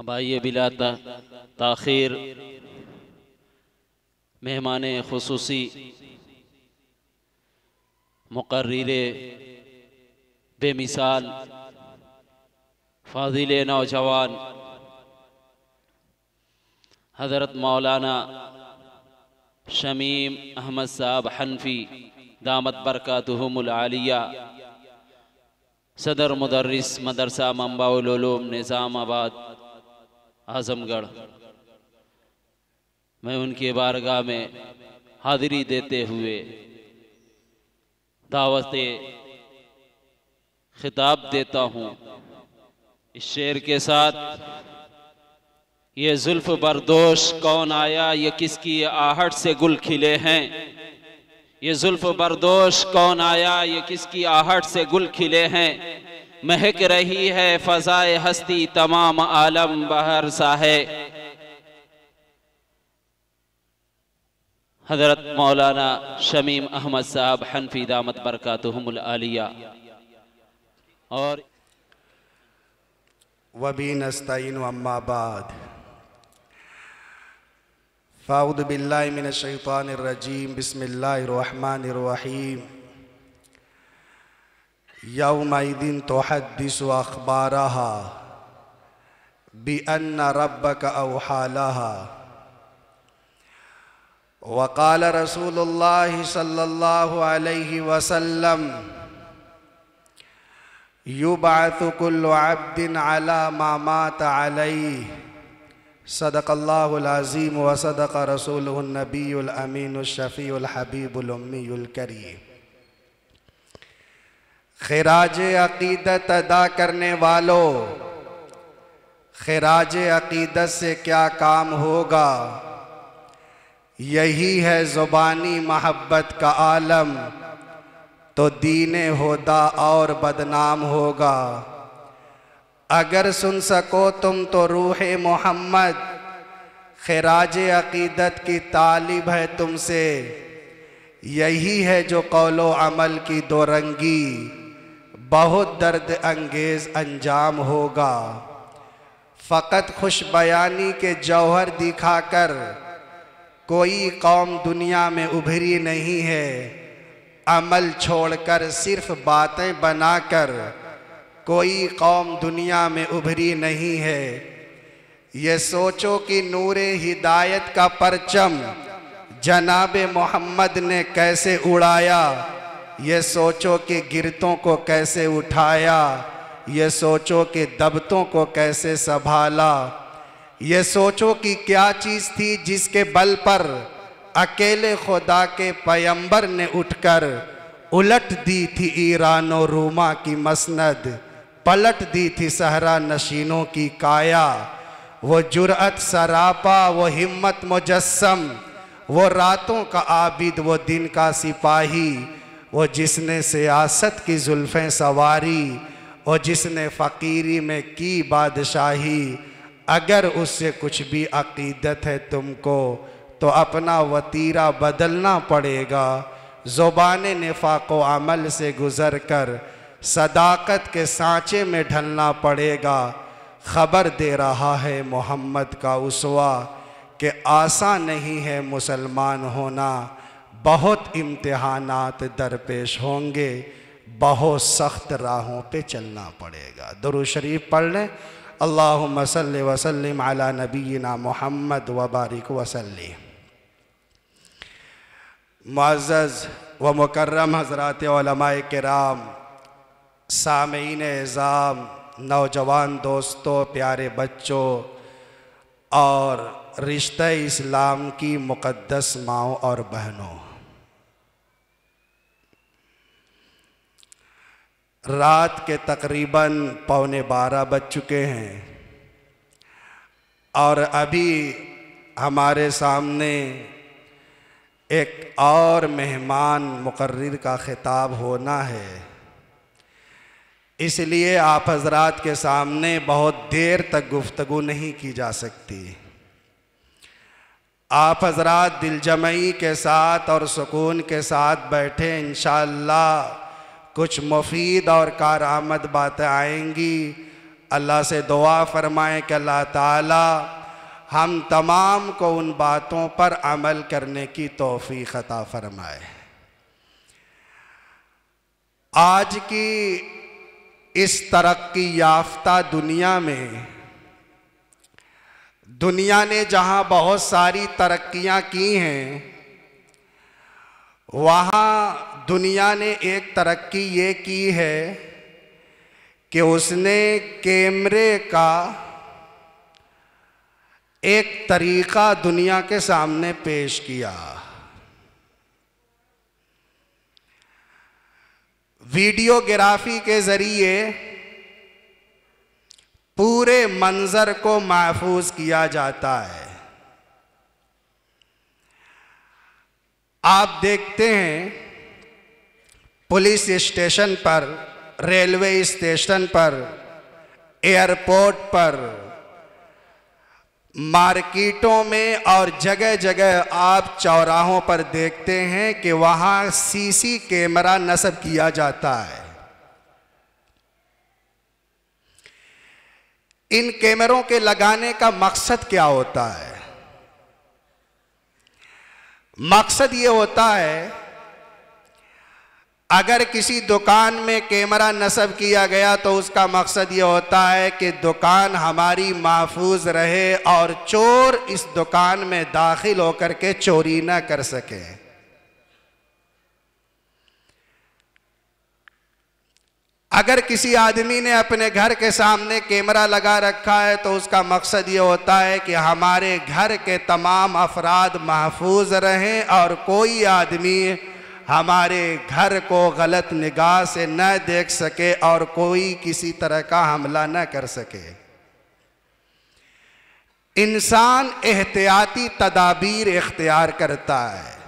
अब आइए बिला ताख़ीर मेहमान खुसूसी मुक़र्रिरे बेमिसाल फ़ाज़िल नौजवान हज़रत मौलाना शमीम अहमद साहब हनफी दामत बरकातुहुमुल आलिया सदर मुदर्रिस मदरसा मंबाउल उलूम निज़ामाबाद आज़मगढ़, मैं उनकी बारगाह में हाज़िरी देते हुए दावत खिताब देता हूँ इस शेर के साथ। ये जुल्फ़ बरदोश कौन आया, ये किसकी आहट से गुल खिले हैं। ये जुल्फ़ बरदोश कौन आया, ये किसकी आहट से गुल खिले हैं। महक रही है फ़ज़ाए हस्ती तमाम आलम बहर सा है। हज़रत मौलाना शमीम अहमद साहब हनफी दामत बरकातुहुमुल आलिया। और वबी नस्तईन अम्मा बाद फ़ाऊज़ु बिल्लाहि मिनश शैतानिर रजीम बिस्मिल्लाहिर रहमानिर रहीम। यौमइदिन तुहद्दिसु अख़बारहा बिअन्न रब्बका औहा लहा वक़ाल रसूलुल्लाहि सल्लल्लाहु अलैहि वसल्लम युबअसु कुल्लु अब्दिन अला मा मात अलैहि सदक़ल्लाहुल अज़ीम व सदक़ रसूलुहुन नबियुल अमीनुश शफ़ीउल हबीबुल उम्मीयुल करीम। ख़िराज अक़ीदत अदा करने वालों, ख़िराज अक़ीदत से क्या काम होगा। यही है ज़ुबानी महब्बत का आलम, तो दीने होदा और बदनाम होगा। अगर सुन सको तुम तो रूहे मोहम्मद, ख़िराज अक़ीदत की तालिब है तुमसे। यही है जो कौलो अमल की दो रंगी, बहुत दर्द अंगेज़ अंजाम होगा। फ़कत खुश बयानी के जौहर दिखाकर कोई कौम दुनिया में उभरी नहीं है। अमल छोड़कर सिर्फ बातें बनाकर कोई कौम दुनिया में उभरी नहीं है। ये सोचो कि नूरे हिदायत का परचम जनाबे मोहम्मद ने कैसे उड़ाया। ये सोचो कि गिरतों को कैसे उठाया। ये सोचो कि दबतों को कैसे संभाला। ये सोचो कि क्या चीज़ थी जिसके बल पर अकेले खुदा के पैगंबर ने उठकर उलट दी थी ईरान और रोमा की मसनद, पलट दी थी सहरा नशीनों की काया। वो जुर्अत सरापा, वो हिम्मत मुजस्सम, वो रातों का आबिद, वो दिन का सिपाही, वो जिसने सियासत की जुल्फ़ें सवारी, वो जिसने फ़कीरी में की बादशाही। अगर उससे कुछ भी अक़ीदत है तुमको तो अपना वतीरा बदलना पड़ेगा। ज़ुबान निफ़ाक़ व अमल से गुज़र कर सदाकत के सांचे में ढलना पड़ेगा। ख़बर दे रहा है मोहम्मद का उसवा कि आसान नहीं है मुसलमान होना। बहुत इम्तिहानात दरपेश होंगे, बहुत सख्त राहों पे चलना पड़ेगा। दुरूद शरीफ पढ़ लें। अल्लाहुम्मा सल्लि व सल्लिम अला नबीना मोहम्मद व बारिक वसल्लिम। मुअज़्ज़ज़ व मुकर्रम हज़रात उलमाए किराम, सामीन एज़ाम, नौजवान दोस्तों, प्यारे बच्चों और रिश्ते इस्लाम की मुक़द्दस माँओं और बहनों, रात के तकरीबन 11:15 बज चुके हैं और अभी हमारे सामने एक और मेहमान मुकर्रिर का खिताब होना है। इसलिए आप हजरात के सामने बहुत देर तक गुफ्तगू नहीं की जा सकती। आप हजरात दिलजमई के साथ और सुकून के साथ बैठे, इंशाअल्लाह कुछ मुफीद और कारआमद बातें आएंगी अल्लाह से दुआ फरमाएं कि अल्लाह ताला हम तमाम को उन बातों पर अमल करने की तौफीक अता फरमाए। आज की इस तरक्की याफ्ता दुनिया में, दुनिया ने जहाँ बहुत सारी तरक्कियाँ की हैं, वहाँ दुनिया ने एक तरक्की ये की है कि उसने कैमरे का एक तरीक़ा दुनिया के सामने पेश किया। वीडियोग्राफी के ज़रिए पूरे मंज़र को महफूज किया जाता है। आप देखते हैं पुलिस स्टेशन पर, रेलवे स्टेशन पर, एयरपोर्ट पर, मार्केटों में और जगह जगह आप चौराहों पर देखते हैं कि वहाँ सीसी कैमरा नस्ब किया जाता है। इन कैमरों के लगाने का मकसद क्या होता है? मकसद ये होता है, अगर किसी दुकान में कैमरा नस्ब किया गया तो उसका मकसद ये होता है कि दुकान हमारी महफूज रहे और चोर इस दुकान में दाखिल होकर के चोरी न कर सके। अगर किसी आदमी ने अपने घर के सामने कैमरा लगा रखा है तो उसका मकसद ये होता है कि हमारे घर के तमाम अफराद महफूज रहें और कोई आदमी हमारे घर को गलत निगाह से न देख सके और कोई किसी तरह का हमला न कर सके। इंसान एहतियाती तदाबीर इख्तियार करता है।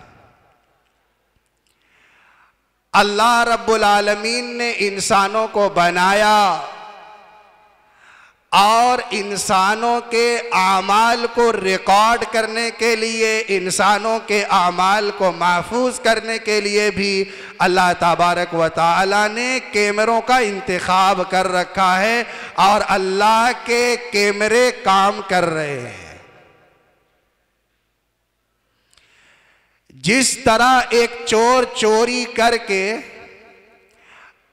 अल्लाह रब्बुल आलमीन ने इंसानों को बनाया और इंसानों के आमाल को रिकॉर्ड करने के लिए, इंसानों के आमाल को महफूज करने के लिए भी अल्लाह तबारक व तआला ने कैमरों का इंतखाब कर रखा है और अल्लाह के कैमरे काम कर रहे हैं। जिस तरह एक चोर चोरी करके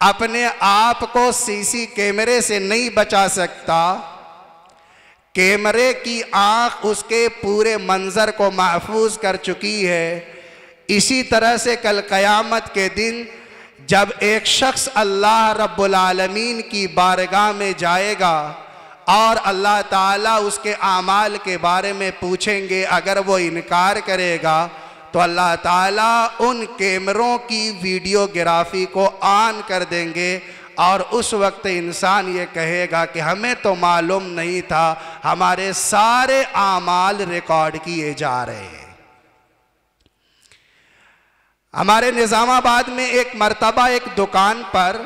अपने आप को सीसी कैमरे से नहीं बचा सकता, कैमरे की आंख उसके पूरे मंजर को महफूज कर चुकी है, इसी तरह से कल क़यामत के दिन जब एक शख्स अल्लाह रब्बुल आलमीन की बारगाह में जाएगा और अल्लाह ताला उसके आमाल के बारे में पूछेंगे, अगर वो इनकार करेगा तो अल्लाह ताला उन कैमरों की वीडियोग्राफी को ऑन कर देंगे और उस वक्त इंसान ये कहेगा कि हमें तो मालूम नहीं था, हमारे सारे आमाल रिकॉर्ड किए जा रहे हैं। हमारे निज़ामाबाद में एक मर्तबा एक दुकान पर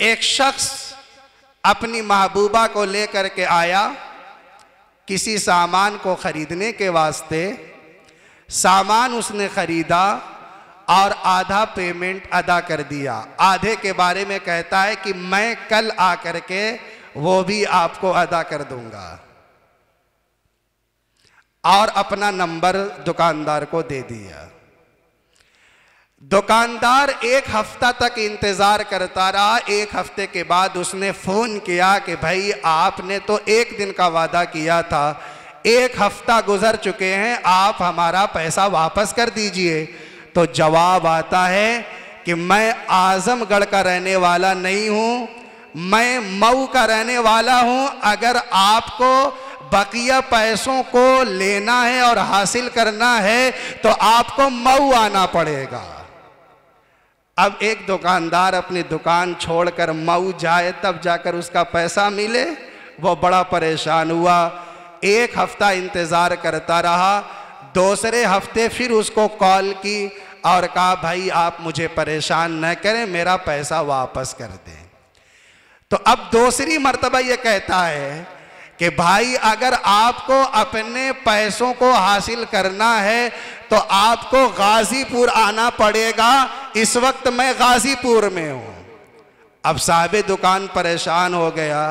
एक शख्स अपनी महबूबा को लेकर के आया किसी सामान को ख़रीदने के वास्ते। सामान उसने ख़रीदा और आधा पेमेंट अदा कर दिया। आधे के बारे में कहता है कि मैं कल आकर के वो भी आपको अदा कर दूंगा, और अपना नंबर दुकानदार को दे दिया। दुकानदार एक हफ्ता तक इंतज़ार करता रहा। एक हफ्ते के बाद उसने फ़ोन किया कि भाई आपने तो एक दिन का वादा किया था, एक हफ्ता गुजर चुके हैं, आप हमारा पैसा वापस कर दीजिए। तो जवाब आता है कि मैं आज़मगढ़ का रहने वाला नहीं हूँ, मैं मऊ का रहने वाला हूँ। अगर आपको बकिया पैसों को लेना है और हासिल करना है तो आपको मऊ आना पड़ेगा। अब एक दुकानदार अपनी दुकान छोड़कर मऊ जाए तब जाकर उसका पैसा मिले, वो बड़ा परेशान हुआ। एक हफ्ता इंतज़ार करता रहा। दूसरे हफ्ते फिर उसको कॉल की और कहा भाई आप मुझे परेशान न करें, मेरा पैसा वापस कर दें। तो अब दूसरी मर्तबा ये कहता है कि भाई अगर आपको अपने पैसों को हासिल करना है तो आपको गाज़ीपुर आना पड़ेगा। इस वक्त मैं गाज़ीपुर में हूँ। अब साहिब दुकान परेशान हो गया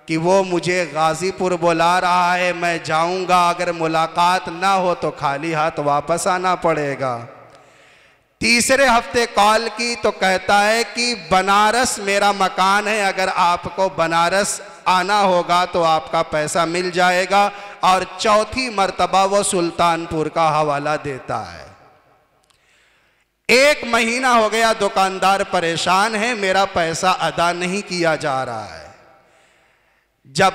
कि वो मुझे गाज़ीपुर बुला रहा है, मैं जाऊंगा, अगर मुलाकात ना हो तो खाली हाथ वापस आना पड़ेगा। तीसरे हफ्ते कॉल की तो कहता है कि बनारस मेरा मकान है, अगर आपको बनारस आना होगा तो आपका पैसा मिल जाएगा। और चौथी मर्तबा वो सुल्तानपुर का हवाला देता है। 1 महीना हो गया, दुकानदार परेशान है, मेरा पैसा अदा नहीं किया जा रहा है। जब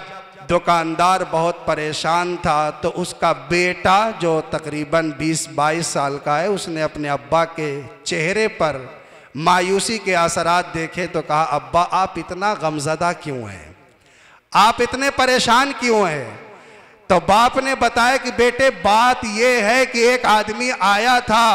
दुकानदार बहुत परेशान था तो उसका बेटा जो तकरीबन 20-22 साल का है, उसने अपने अब्बा के चेहरे पर मायूसी के असरात देखे तो कहा, अब्बा आप इतना गमज़दा क्यों हैं, आप इतने परेशान क्यों हैं? तो बाप ने बताया कि बेटे बात यह है कि एक आदमी आया था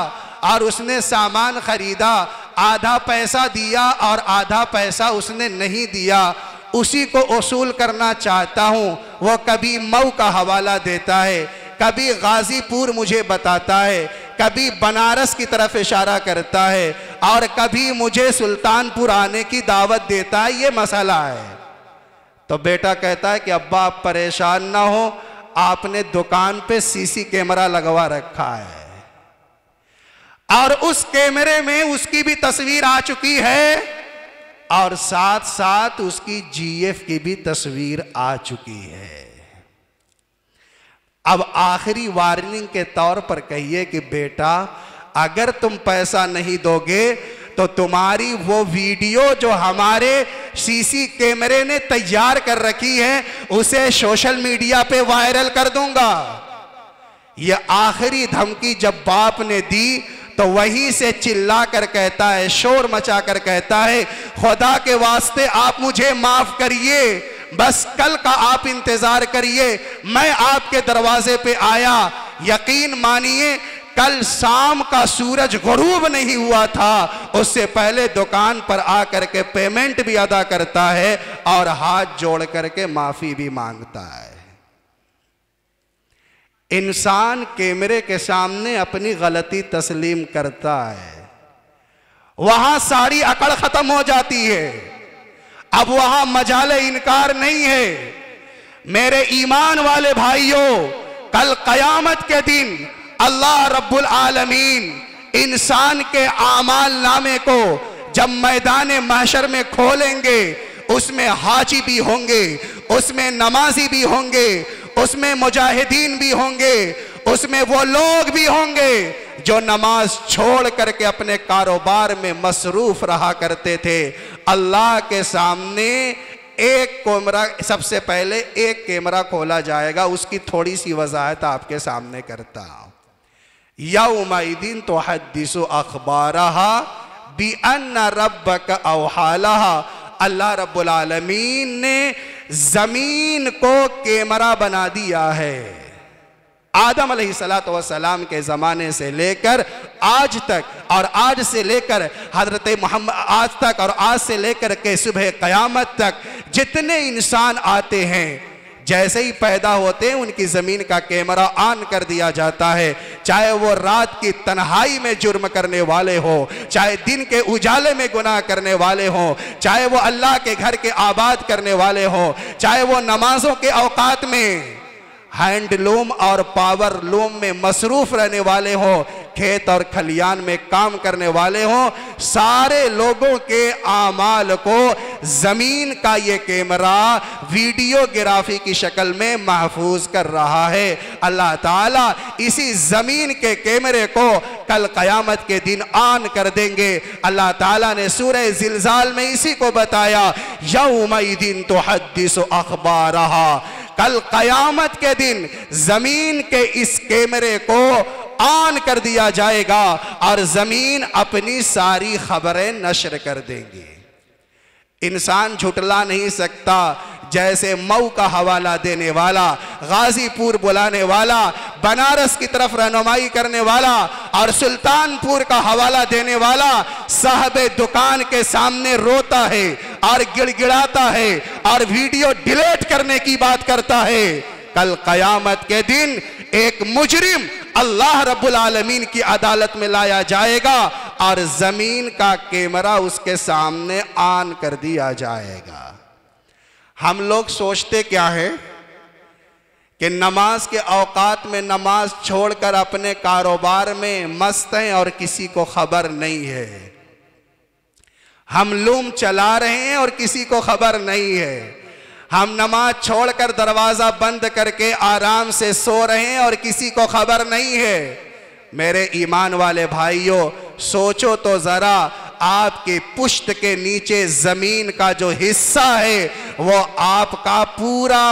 और उसने सामान खरीदा, आधा पैसा दिया और आधा पैसा उसने नहीं दिया, उसी को वसूल करना चाहता हूँ। वो कभी मऊ का हवाला देता है, कभी गाज़ीपुर मुझे बताता है, कभी बनारस की तरफ इशारा करता है और कभी मुझे सुल्तानपुर आने की दावत देता है, ये मसला है। तो बेटा कहता है कि अब्बा आप परेशान ना हो, आपने दुकान पे सीसी कैमरा लगवा रखा है और उस कैमरे में उसकी भी तस्वीर आ चुकी है और साथ साथ उसकी जीएफ की भी तस्वीर आ चुकी है। अब आखिरी वार्निंग के तौर पर कहिए कि बेटा अगर तुम पैसा नहीं दोगे तो तुम्हारी वो वीडियो जो हमारे सीसी कैमरे ने तैयार कर रखी है उसे सोशल मीडिया पे वायरल कर दूंगा। ये आखिरी धमकी जब बाप ने दी तो वहीं से चिल्ला कर कहता है, शोर मचा कर कहता है, खुदा के वास्ते आप मुझे माफ करिए, बस कल का आप इंतजार करिए, मैं आपके दरवाजे पे आया। यकीन मानिए कल शाम का सूरज गुरूब नहीं हुआ था, उससे पहले दुकान पर आकर के पेमेंट भी अदा करता है और हाथ जोड़ करके माफी भी मांगता है। इंसान कैमरे के सामने अपनी गलती तस्लीम करता है, वहां सारी अकड़ खत्म हो जाती है, अब वहां मजाले इनकार नहीं है। मेरे ईमान वाले भाइयों, कल कयामत के दिन अल्लाह रब्बुल आलमीन इंसान के आमाल नामे को जब मैदान महशर में खोलेंगे, उसमें हाजी भी होंगे, उसमें नमाजी भी होंगे, उसमें मुजाहिदीन भी होंगे, उसमें वो लोग भी होंगे जो नमाज छोड़ करके अपने कारोबार में मसरूफ रहा करते थे। अल्लाह के सामने एक कैमरा, सबसे पहले एक कैमरा खोला जाएगा, उसकी थोड़ी सी वजाहत आपके सामने करता हूं। यौमइदिन तुहद्दिसु अखबारहा बिअन्ना रब्बका औहालहा। अल्लाह रब्बुल आलमीन ने जमीन को कैमरा बना दिया है। आदम अलैहिस्सलातु वस्सलाम के ज़माने से लेकर आज तक और आज से लेकर हज़रत मोहम्मद आज तक और आज से लेकर के सुबह क़यामत तक जितने इंसान आते हैं, जैसे ही पैदा होते हैं उनकी ज़मीन का कैमरा ऑन कर दिया जाता है। चाहे वो रात की तन्हाई में जुर्म करने वाले हो, चाहे दिन के उजाले में गुनाह करने वाले हो, चाहे वो अल्लाह के घर के आबाद करने वाले हो, चाहे वो नमाजों के औकात में हैंडलूम और पावर लूम में मसरूफ रहने वाले हो, खेत और खलियान में काम करने वाले हो, सारे लोगों के आमाल को जमीन का ये कैमरा वीडियोग्राफी की शक्ल में महफूज कर रहा है। अल्लाह ताला इसी जमीन के कैमरे को कल कयामत के दिन ऑन कर देंगे। अल्लाह ताला ने सूरह जिलजाल में इसी को बताया, यौमइदिन तुहद्दिसु अखबारहा। कल कयामत के दिन जमीन के इस कैमरे को ऑन कर दिया जाएगा और जमीन अपनी सारी खबरें नश्र कर देंगी। इंसान झुटला नहीं सकता। जैसे मऊ का हवाला देने वाला, गाजीपुर बुलाने वाला, बनारस की तरफ रहनुमाई करने वाला और सुल्तानपुर का हवाला देने वाला साहबे दुकान के सामने रोता है और गिड़गिड़ाता है और वीडियो डिलीट करने की बात करता है, कल कयामत के दिन एक मुजरिम अल्लाह रब्बुल आलमीन की अदालत में लाया जाएगा और ज़मीन का कैमरा उसके सामने ऑन कर दिया जाएगा। हम लोग सोचते क्या है कि नमाज के औकात में नमाज छोड़कर अपने कारोबार में मस्त हैं और किसी को खबर नहीं है। हम लूम चला रहे हैं और किसी को खबर नहीं है। हम नमाज छोड़कर दरवाज़ा बंद करके आराम से सो रहे हैं और किसी को खबर नहीं है। मेरे ईमान वाले भाइयों, सोचो तो ज़रा, आपके पुश्त के नीचे ज़मीन का जो हिस्सा है वो आपका पूरा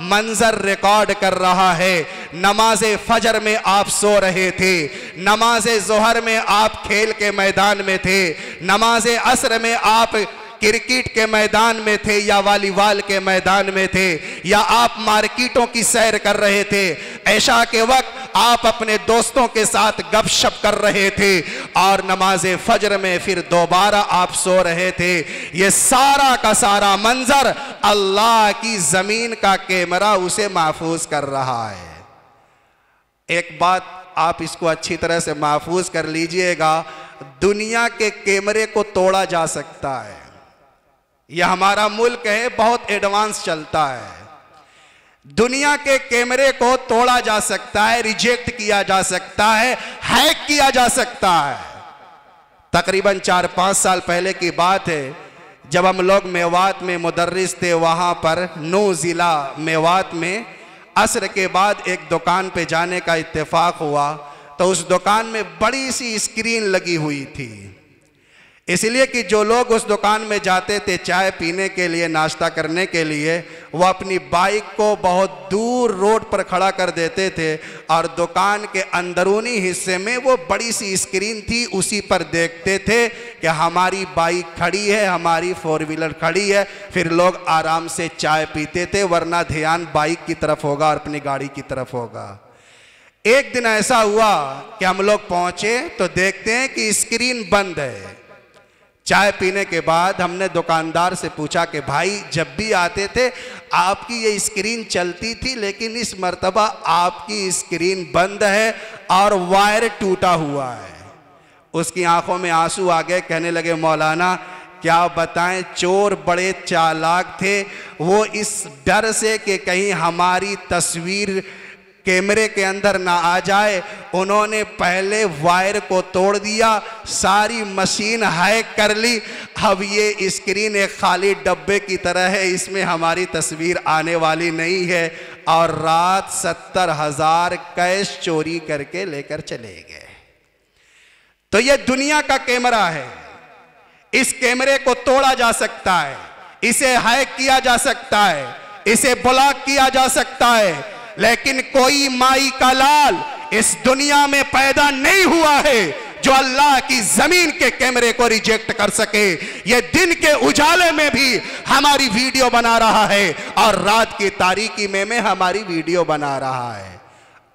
मंजर रिकॉर्ड कर रहा है। नमाज फजर में आप सो रहे थे, नमाज ज़ोहर में आप खेल के मैदान में थे, नमाज असर में आप क्रिकेट के मैदान में थे या वॉलीबॉल के मैदान में थे, या आप मार्केटों की सैर कर रहे थे। ऐशा के वक्त आप अपने दोस्तों के साथ गपशप कर रहे थे और नमाज फजर में फिर दोबारा आप सो रहे थे। ये सारा का सारा मंजर अल्लाह की ज़मीन का कैमरा उसे महफूज कर रहा है। एक बात आप इसको अच्छी तरह से महफूज कर लीजिएगा, दुनिया के कैमरे को तोड़ा जा सकता है। यह हमारा मुल्क है, बहुत एडवांस चलता है। दुनिया के कैमरे को तोड़ा जा सकता है, रिजेक्ट किया जा सकता है, हैक किया जा सकता है। तकरीबन 4-5 साल पहले की बात है, जब हम लोग मेवात में मुदर्रिस थे, वहाँ पर नू ज़िला मेवात में असर के बाद एक दुकान पे जाने का इत्तेफाक हुआ, तो उस दुकान में बड़ी सी स्क्रीन लगी हुई थी। इसलिए कि जो लोग उस दुकान में जाते थे चाय पीने के लिए, नाश्ता करने के लिए, वो अपनी बाइक को बहुत दूर रोड पर खड़ा कर देते थे और दुकान के अंदरूनी हिस्से में वो बड़ी सी स्क्रीन थी, उसी पर देखते थे कि हमारी बाइक खड़ी है, हमारी 4 व्हीलर खड़ी है। फिर लोग आराम से चाय पीते थे, वरना ध्यान बाइक की तरफ होगा और अपनी गाड़ी की तरफ होगा। एक दिन ऐसा हुआ कि हम लोग पहुंचे तो देखते हैं कि स्क्रीन बंद है। चाय पीने के बाद हमने दुकानदार से पूछा कि भाई, जब भी आते थे आपकी ये स्क्रीन चलती थी, लेकिन इस मर्तबा आपकी स्क्रीन बंद है और वायर टूटा हुआ है। उसकी आंखों में आंसू आ गए, कहने लगे मौलाना क्या बताएं, चोर बड़े चालाक थे। वो इस डर से कि कहीं हमारी तस्वीर कैमरे के अंदर ना आ जाए, उन्होंने पहले वायर को तोड़ दिया, सारी मशीन हैक कर ली। अब ये स्क्रीन एक खाली डब्बे की तरह है, इसमें हमारी तस्वीर आने वाली नहीं है। और रात 70,000 कैश चोरी करके लेकर चले गए। तो ये दुनिया का कैमरा है, इस कैमरे को तोड़ा जा सकता है, इसे हैक किया जा सकता है, इसे ब्लॉक किया जा सकता है, लेकिन कोई माई का लाल इस दुनिया में पैदा नहीं हुआ है जो अल्लाह की जमीन के कैमरे को रिजेक्ट कर सके। ये दिन के उजाले में भी हमारी वीडियो बना रहा है और रात की तारीकी में हमारी वीडियो बना रहा है।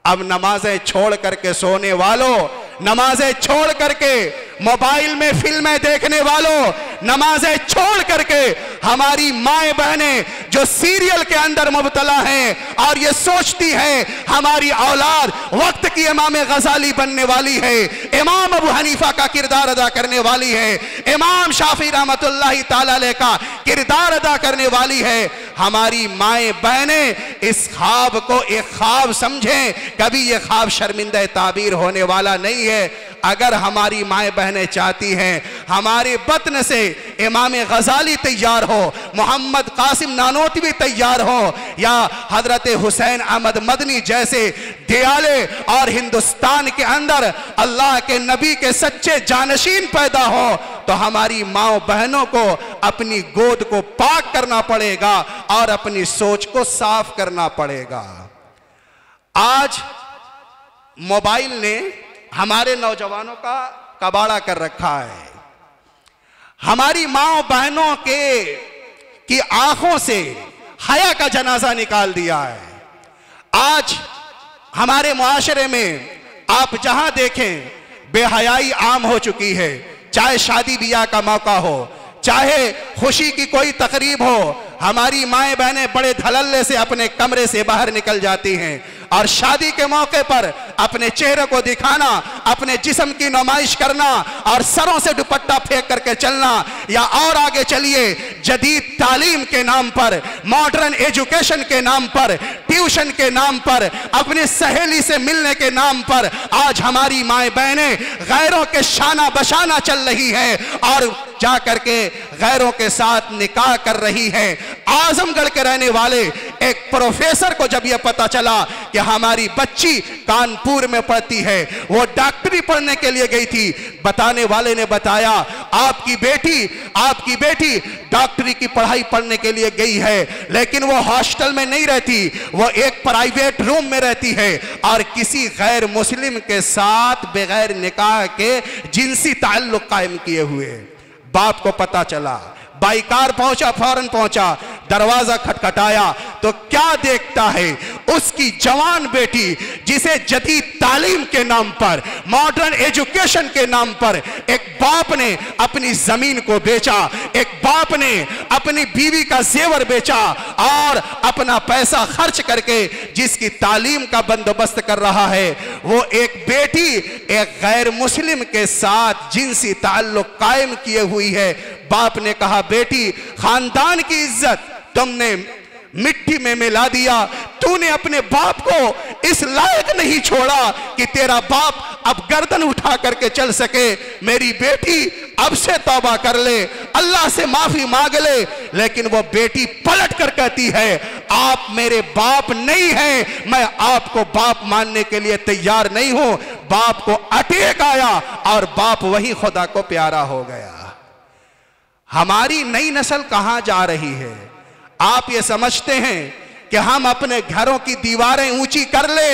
अब नमाजें छोड़ करके सोने वालों, नमाजें छोड़ करके मोबाइल में फिल्में देखने वालों, नमाजें छोड़ करके हमारी माए बहनें जो सीरियल के अंदर मुब्तला हैं और ये सोचती हैं हमारी औलाद वक्त की इमाम गजाली बनने वाली है, इमाम अबू हनीफा का किरदार अदा करने वाली है, इमाम शाफी रहमतुल्लाहि ताला अलैह का किरदार अदा करने वाली है। हमारी माए बहनें इस ख्वाब को एक ख्वाब समझें, कभी ये ख्वाब शर्मिंदा ताबीर होने वाला नहीं है। अगर हमारी माए बहनें चाहती हैं हमारे बतन से इमाम गजाली तैयार हो, मोहम्मद कासिम नानोतवी तैयार हो, या हजरत हुसैन अहमद मदनी जैसे दियाले और हिंदुस्तान के अंदर अल्लाह के नबी के सच्चे जानशीन पैदा हो, तो हमारी माओ बहनों को अपनी गोद को पाक करना पड़ेगा और अपनी सोच को साफ करना पड़ेगा। आज मोबाइल ने हमारे नौजवानों का कबाड़ा कर रखा है। हमारी माओ बहनों की आंखों से हया का जनाजा निकाल दिया है। आज हमारे मुआशरे में आप जहां देखें बेहयाई आम हो चुकी है, चाहे शादी ब्याह का मौका हो, चाहे खुशी की कोई तकरीब हो, हमारी माएं बहनें बड़े धड़ल्ले से अपने कमरे से बाहर निकल जाती हैं और शादी के मौके पर अपने चेहरे को दिखाना, अपने जिस्म की नुमाइश करना और सरों से दुपट्टा फेंक करके चलना, या और आगे चलिए जदीद तालीम के नाम पर, मॉडर्न एजुकेशन के नाम पर, ट्यूशन के नाम पर, अपनी सहेली से मिलने के नाम पर आज हमारी माएं बहनें गैरों के शाना बशाना चल रही हैं और जा करके गैरों के साथ निकाह कर रही हैं। आजमगढ़ के रहने वाले एक प्रोफेसर को जब यह पता चला कि हमारी बच्ची कानपुर में पढ़ती है, वो डॉक्टरी पढ़ने के लिए गई थी, बताने वाले ने बताया आपकी बेटी डॉक्टरी की पढ़ाई पढ़ने के लिए गई है, लेकिन वो हॉस्टल में नहीं रहती, वो एक प्राइवेट रूम में रहती है और किसी गैर मुस्लिम के साथ बगैर निकाह के जिनसी ताल्लुक कायम किए हुए। बाप को पता चला, बाइकार पहुंचा, फौरन पहुंचा, दरवाजा खटखटाया तो क्या देखता है, उसकी जवान बेटी जिसे जदीद तालीम के नाम पर, मॉडर्न एजुकेशन के नाम पर एक बाप ने अपनी जमीन को बेचा, एक बाप ने अपनी बीवी का जेवर बेचा और अपना पैसा खर्च करके जिसकी तालीम का बंदोबस्त कर रहा है, वो एक बेटी एक गैर मुस्लिम के साथ जिनसी ताल्लुक कायम किए हुई है। बाप ने कहा बेटी, खानदान की इज्जत तुमने मिट्टी में मिला दिया, तूने अपने बाप को इस लायक नहीं छोड़ा कि तेरा बाप अब गर्दन उठा करके चल सके। मेरी बेटी अब से तौबा कर ले, अल्लाह से माफी मांग ले। लेकिन वो बेटी पलट कर कहती है आप मेरे बाप नहीं हैं, मैं आपको बाप मानने के लिए तैयार नहीं हूं। बाप को अटैक आया और बाप वही खुदा को प्यारा हो गया। हमारी नई नस्ल कहां जा रही है? आप ये समझते हैं कि हम अपने घरों की दीवारें ऊंची कर ले,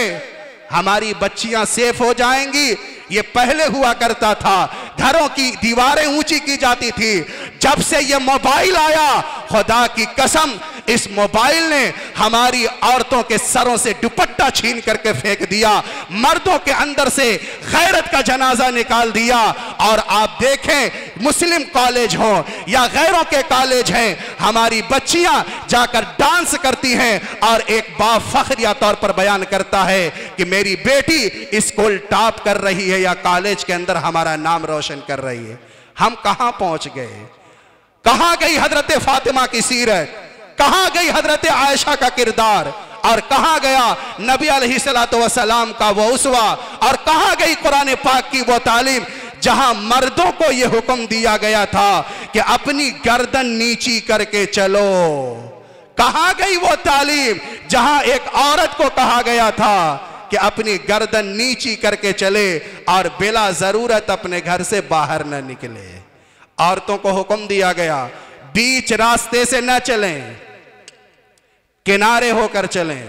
हमारी बच्चियां सेफ हो जाएंगी? ये पहले हुआ करता था, घरों की दीवारें ऊंची की जाती थी। जब से ये मोबाइल आया, खुदा की कसम, इस मोबाइल ने हमारी औरतों के सरों से दुपट्टा छीन करके फेंक दिया, मर्दों के अंदर से गैरत का जनाजा निकाल दिया। और आप देखें मुस्लिम कॉलेज हो या गैरों के कॉलेज हैं, हमारी बच्चियां जाकर डांस करती हैं और एक बाफख्रिया तौर पर बयान करता है कि मेरी बेटी स्कूल टॉप कर रही है या कॉलेज के अंदर हमारा नाम रोशन कर रही है। हम कहां पहुंच गए? कहां गई हजरत फातिमा की सीरत? कहां गई हजरत आयशा का किरदार? और कहां गया नबी अलैहिस्सलातु वस्सलाम का वो उसवा? और कहां गई कुरान पाक की वो तालीम जहां मर्दों को यह हुक्म दिया गया था कि अपनी गर्दन नीची करके चलो? कहां गई वो तालीम जहां एक औरत को कहा गया था कि अपनी गर्दन नीची करके चले और बिला जरूरत अपने घर से बाहर न निकले? औरतों को हुक्म दिया गया बीच रास्ते से न चलें, किनारे होकर चलें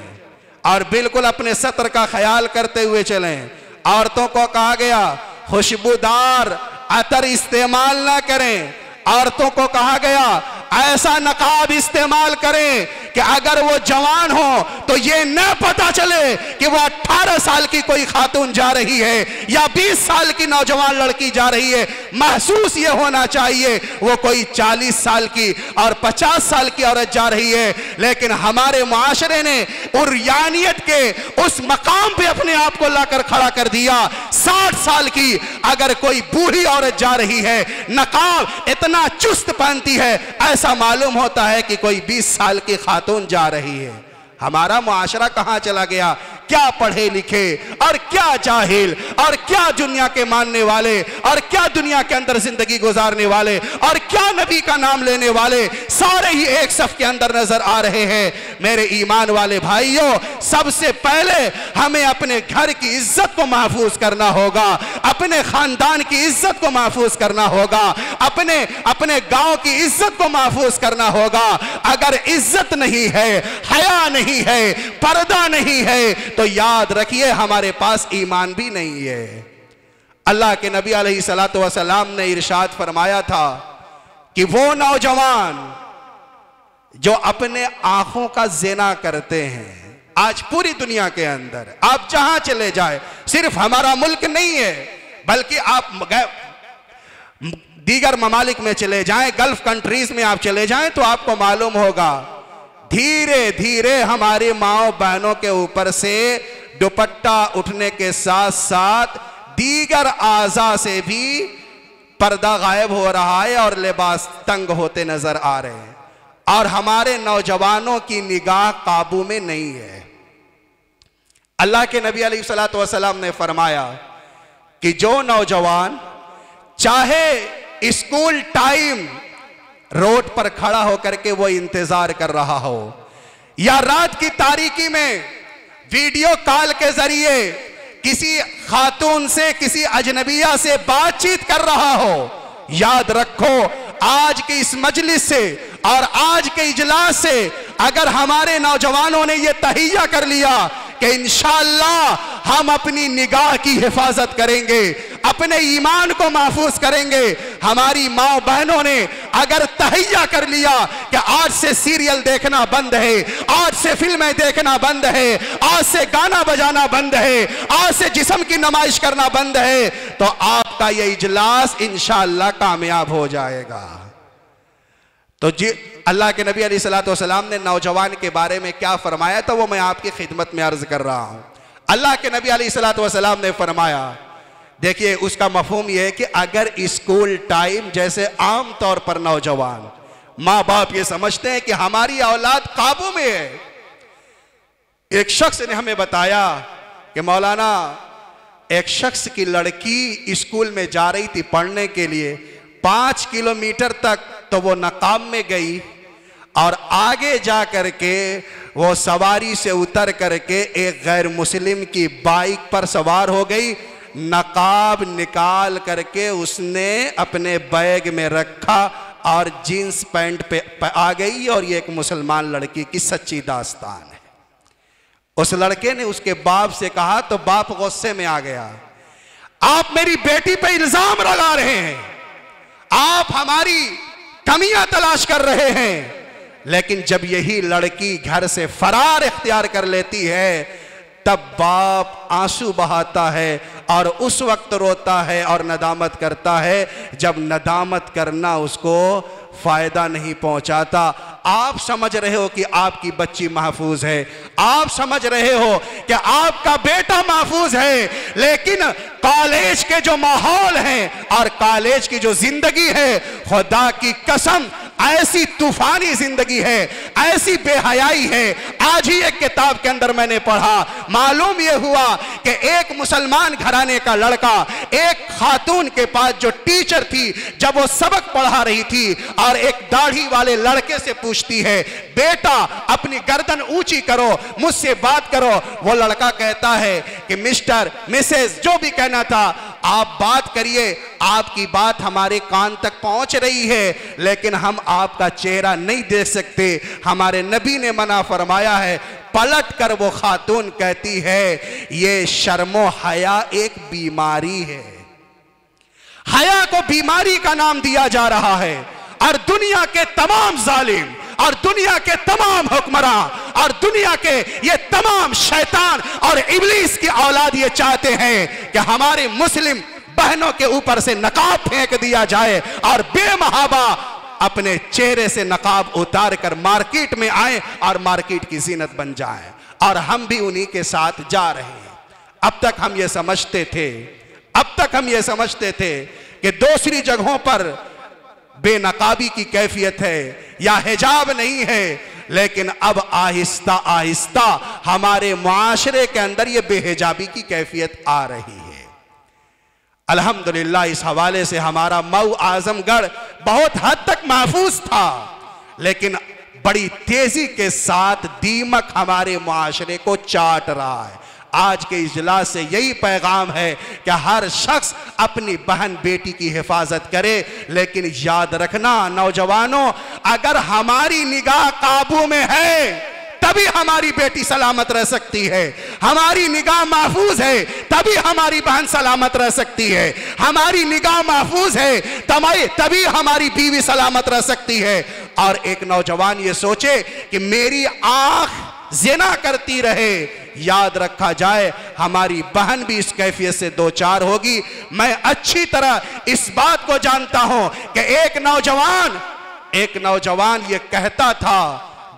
और बिल्कुल अपने सतर का ख्याल करते हुए चलें। औरतों को कहा गया खुशबूदार अतर इस्तेमाल ना करें। औरतों को कहा गया ऐसा नकाब इस्तेमाल करें कि अगर वो जवान हो तो ये न पता चले कि वो 18 साल की कोई खातून जा रही है या 20 साल की नौजवान लड़की जा रही है। महसूस ये होना चाहिए वो कोई 40 साल की और 50 साल की औरत जा रही है। लेकिन हमारे मुआशरे ने उर्यानियत के उस मकाम पे अपने आप को लाकर खड़ा कर दिया। 60 साल की अगर कोई बूढ़ी औरत जा रही है, नकाब इतना चुस्त पहनती है, ऐसा मालूम होता है कि कोई 20 साल की खातून जा रही है। हमारा मुआशरा कहां चला गया? क्या पढ़े लिखे और क्या जाहिल और क्या दुनिया के मानने वाले और क्या दुनिया के अंदर जिंदगी गुजारने वाले और क्या नबी का नाम लेने वाले सारे ही एक सफ के अंदर नजर आ रहे हैं। मेरे ईमान वाले भाइयों, सबसे पहले हमें अपने घर की इज्जत को महफूज करना होगा, अपने खानदान की इज्जत को महफूज करना होगा, अपने गांव की इज्जत को महफूज करना होगा। अगर इज्जत नहीं है, हया नहीं है, पर्दा नहीं है, तो याद रखिए हमारे पास ईमान भी नहीं है। अल्लाह के नबी अलैहिस्सलातु वस्सलाम ने इरशाद फरमाया था कि वो नौजवान जो अपने आंखों का ज़िना करते हैं, आज पूरी दुनिया के अंदर आप जहां चले जाए, सिर्फ हमारा मुल्क नहीं है बल्कि आप दीगर ममालिक में चले जाएं, गल्फ कंट्रीज में आप चले जाएं तो आपको मालूम होगा धीरे धीरे हमारी माओ बहनों के ऊपर से दुपट्टा उठने के साथ साथ दीगर आज़ा से भी पर्दा गायब हो रहा है और लिबास तंग होते नजर आ रहे हैं, और हमारे नौजवानों की निगाह काबू में नहीं है। अल्लाह के नबी अलैहिस्सलातु वस्सलाम ने फरमाया कि जो नौजवान चाहे स्कूल टाइम रोड पर खड़ा होकर के वो इंतजार कर रहा हो, या रात की तारीकी में वीडियो कॉल के जरिए किसी खातून से, किसी अजनबिया से बातचीत कर रहा हो, याद रखो आज की इस मजलिस से और आज के इजलास से अगर हमारे नौजवानों ने यह तहिया कर लिया कि इंशाअल्लाह हम अपनी निगाह की हिफाजत करेंगे, अपने ईमान को महफूज करेंगे। हमारी माँ बहनों ने अगर तहिया कर लिया कि आज से सीरियल देखना बंद है, आज से फिल्में देखना बंद है, आज से गाना बजाना बंद है, आज से जिस्म की नुमाइश करना बंद है, तो आपका यह इजलास इंशाअल्लाह कामयाब हो जाएगा। तो जी अल्लाह के नबी अलैहिस्सलातु वस्सलाम ने नौजवान के बारे में क्या फरमाया तो वो मैं आपकी खिदमत में अर्ज कर रहा हूं। अल्लाह के नबी अलैहिस्सलातु वस्सलाम ने फरमाया, देखिए उसका मफहूम यह है कि अगर स्कूल टाइम जैसे आम तौर पर नौजवान माँ बाप ये समझते हैं कि हमारी औलाद काबू में है। एक शख्स ने हमें बताया कि मौलाना एक शख्स की लड़की स्कूल में जा रही थी पढ़ने के लिए, 5 किलोमीटर तक तो वो नकाब में गई और आगे जा करके वो सवारी से उतर करके एक गैर मुस्लिम की बाइक पर सवार हो गई, नकाब निकाल करके उसने अपने बैग में रखा और जीन्स पैंट पे आ गई। और ये एक मुसलमान लड़की की सच्ची दास्तान है। उस लड़के ने उसके बाप से कहा तो बाप गुस्से में आ गया, आप मेरी बेटी पे इल्जाम लगा रहे हैं, आप हमारी कमियां तलाश कर रहे हैं। लेकिन जब यही लड़की घर से फरार इख्तियार कर लेती है तब बाप आंसू बहाता है और उस वक्त रोता है और नदामत करता है जब नदामत करना उसको फायदा नहीं पहुंचाता। आप समझ रहे हो कि आपकी बच्ची महफूज है, आप समझ रहे हो कि आपका बेटा महफूज है, लेकिन कॉलेज के जो माहौल है और कॉलेज की जो जिंदगी है, खुदा की कसम ऐसी तूफानी जिंदगी है, ऐसी बेहयाई है। आज ही एक किताब के अंदर मैंने पढ़ा, मालूम यह हुआ कि एक मुसलमान घराने का लड़का एक खातून के पास जो टीचर थी, जब वो सबक पढ़ा रही थी और एक दाढ़ी वाले लड़के से पूछती है, बेटा अपनी गर्दन ऊंची करो, मुझसे बात करो। वो लड़का कहता है कि मिस्टर मिसेस जो भी कहना था आप बात करिए, आपकी बात हमारे कान तक पहुंच रही है, लेकिन हम आपका चेहरा नहीं देख सकते, हमारे नबी ने मना फरमाया है। पलट कर वो खातून कहती है, ये शर्मो हया एक बीमारी है। हया को बीमारी का नाम दिया जा रहा है और दुनिया के तमाम जालिम और दुनिया के तमाम हुक्मरान और दुनिया के ये तमाम शैतान और इब्लीस की औलाद ये चाहते हैं कि हमारे मुस्लिम बहनों के ऊपर से नकाब फेंक दिया जाए और बेमहाबा अपने चेहरे से नकाब उतार कर मार्केट में आए और मार्केट की जीनत बन जाए। और हम भी उन्हीं के साथ जा रहे हैं। अब तक हम ये समझते थे कि दूसरी जगहों पर बेनकाबी की कैफियत है या हिजाब नहीं है, लेकिन अब आहिस्ता आहिस्ता हमारे मुआशरे के अंदर ये बेहिजाबी की कैफियत आ रही है। अल्हम्दुलिल्लाह इस हवाले से हमारा मऊ आजमगढ़ बहुत हद तक महफूज था, लेकिन बड़ी तेजी के साथ दीमक हमारे मुआशरे को चाट रहा है। आज के इजलास से यही पैगाम है कि हर शख्स अपनी बहन बेटी की हिफाजत करे, लेकिन याद रखना नौजवानों, अगर हमारी निगाह काबू में है तभी हमारी बेटी सलामत रह सकती है, हमारी निगाह महफूज है तभी हमारी बहन सलामत रह सकती है, हमारी निगाह महफूज है तभी हमारी बीवी सलामत रह सकती है। और एक नौजवान ये सोचे कि मेरी आंख जिना करती रहे, याद रखा जाए हमारी बहन भी इस कैफियत से दो चार होगी। मैं अच्छी तरह इस बात को जानता हूं कि एक नौजवान ये कहता था,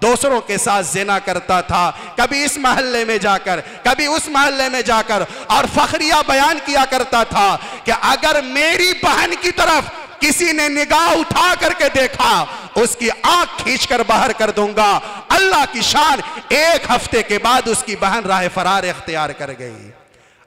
दूसरों के साथ जिना करता था, कभी इस मोहल्ले में जाकर कभी उस मोहल्ले में जाकर, और फखरिया बयान किया करता था कि अगर मेरी बहन की तरफ किसी ने निगाह उठा करके देखा, उसकी आंख खींचकर बाहर कर दूंगा। अल्लाह की शान, एक हफ्ते के बाद उसकी बहन राह फरार इख्तियार कर गई।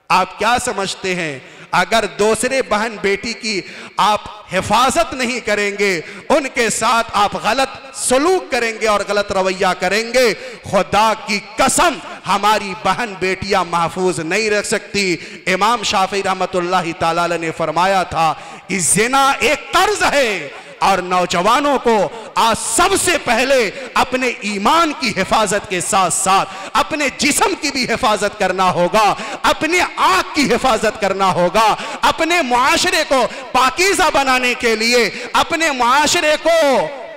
आप क्या समझते हैं, अगर दूसरे बहन बेटी की आप हिफाजत नहीं करेंगे, उनके साथ आप गलत सलूक करेंगे और गलत रवैया करेंगे, खुदा की कसम हमारी बहन बेटियां महफूज नहीं रख सकती। इमाम शाफी रहमतुल्लाहि ताला अलैह ने फरमाया था कि जिना एक कर्ज है, और नौजवानों को आज सबसे पहले अपने ईमान की हिफाजत के साथ साथ अपने जिस्म की भी हिफाजत करना होगा, अपने आंख की हिफाजत करना होगा, अपने मुआशरे को पाकीज़ा बनाने के लिए, अपने मुआशरे को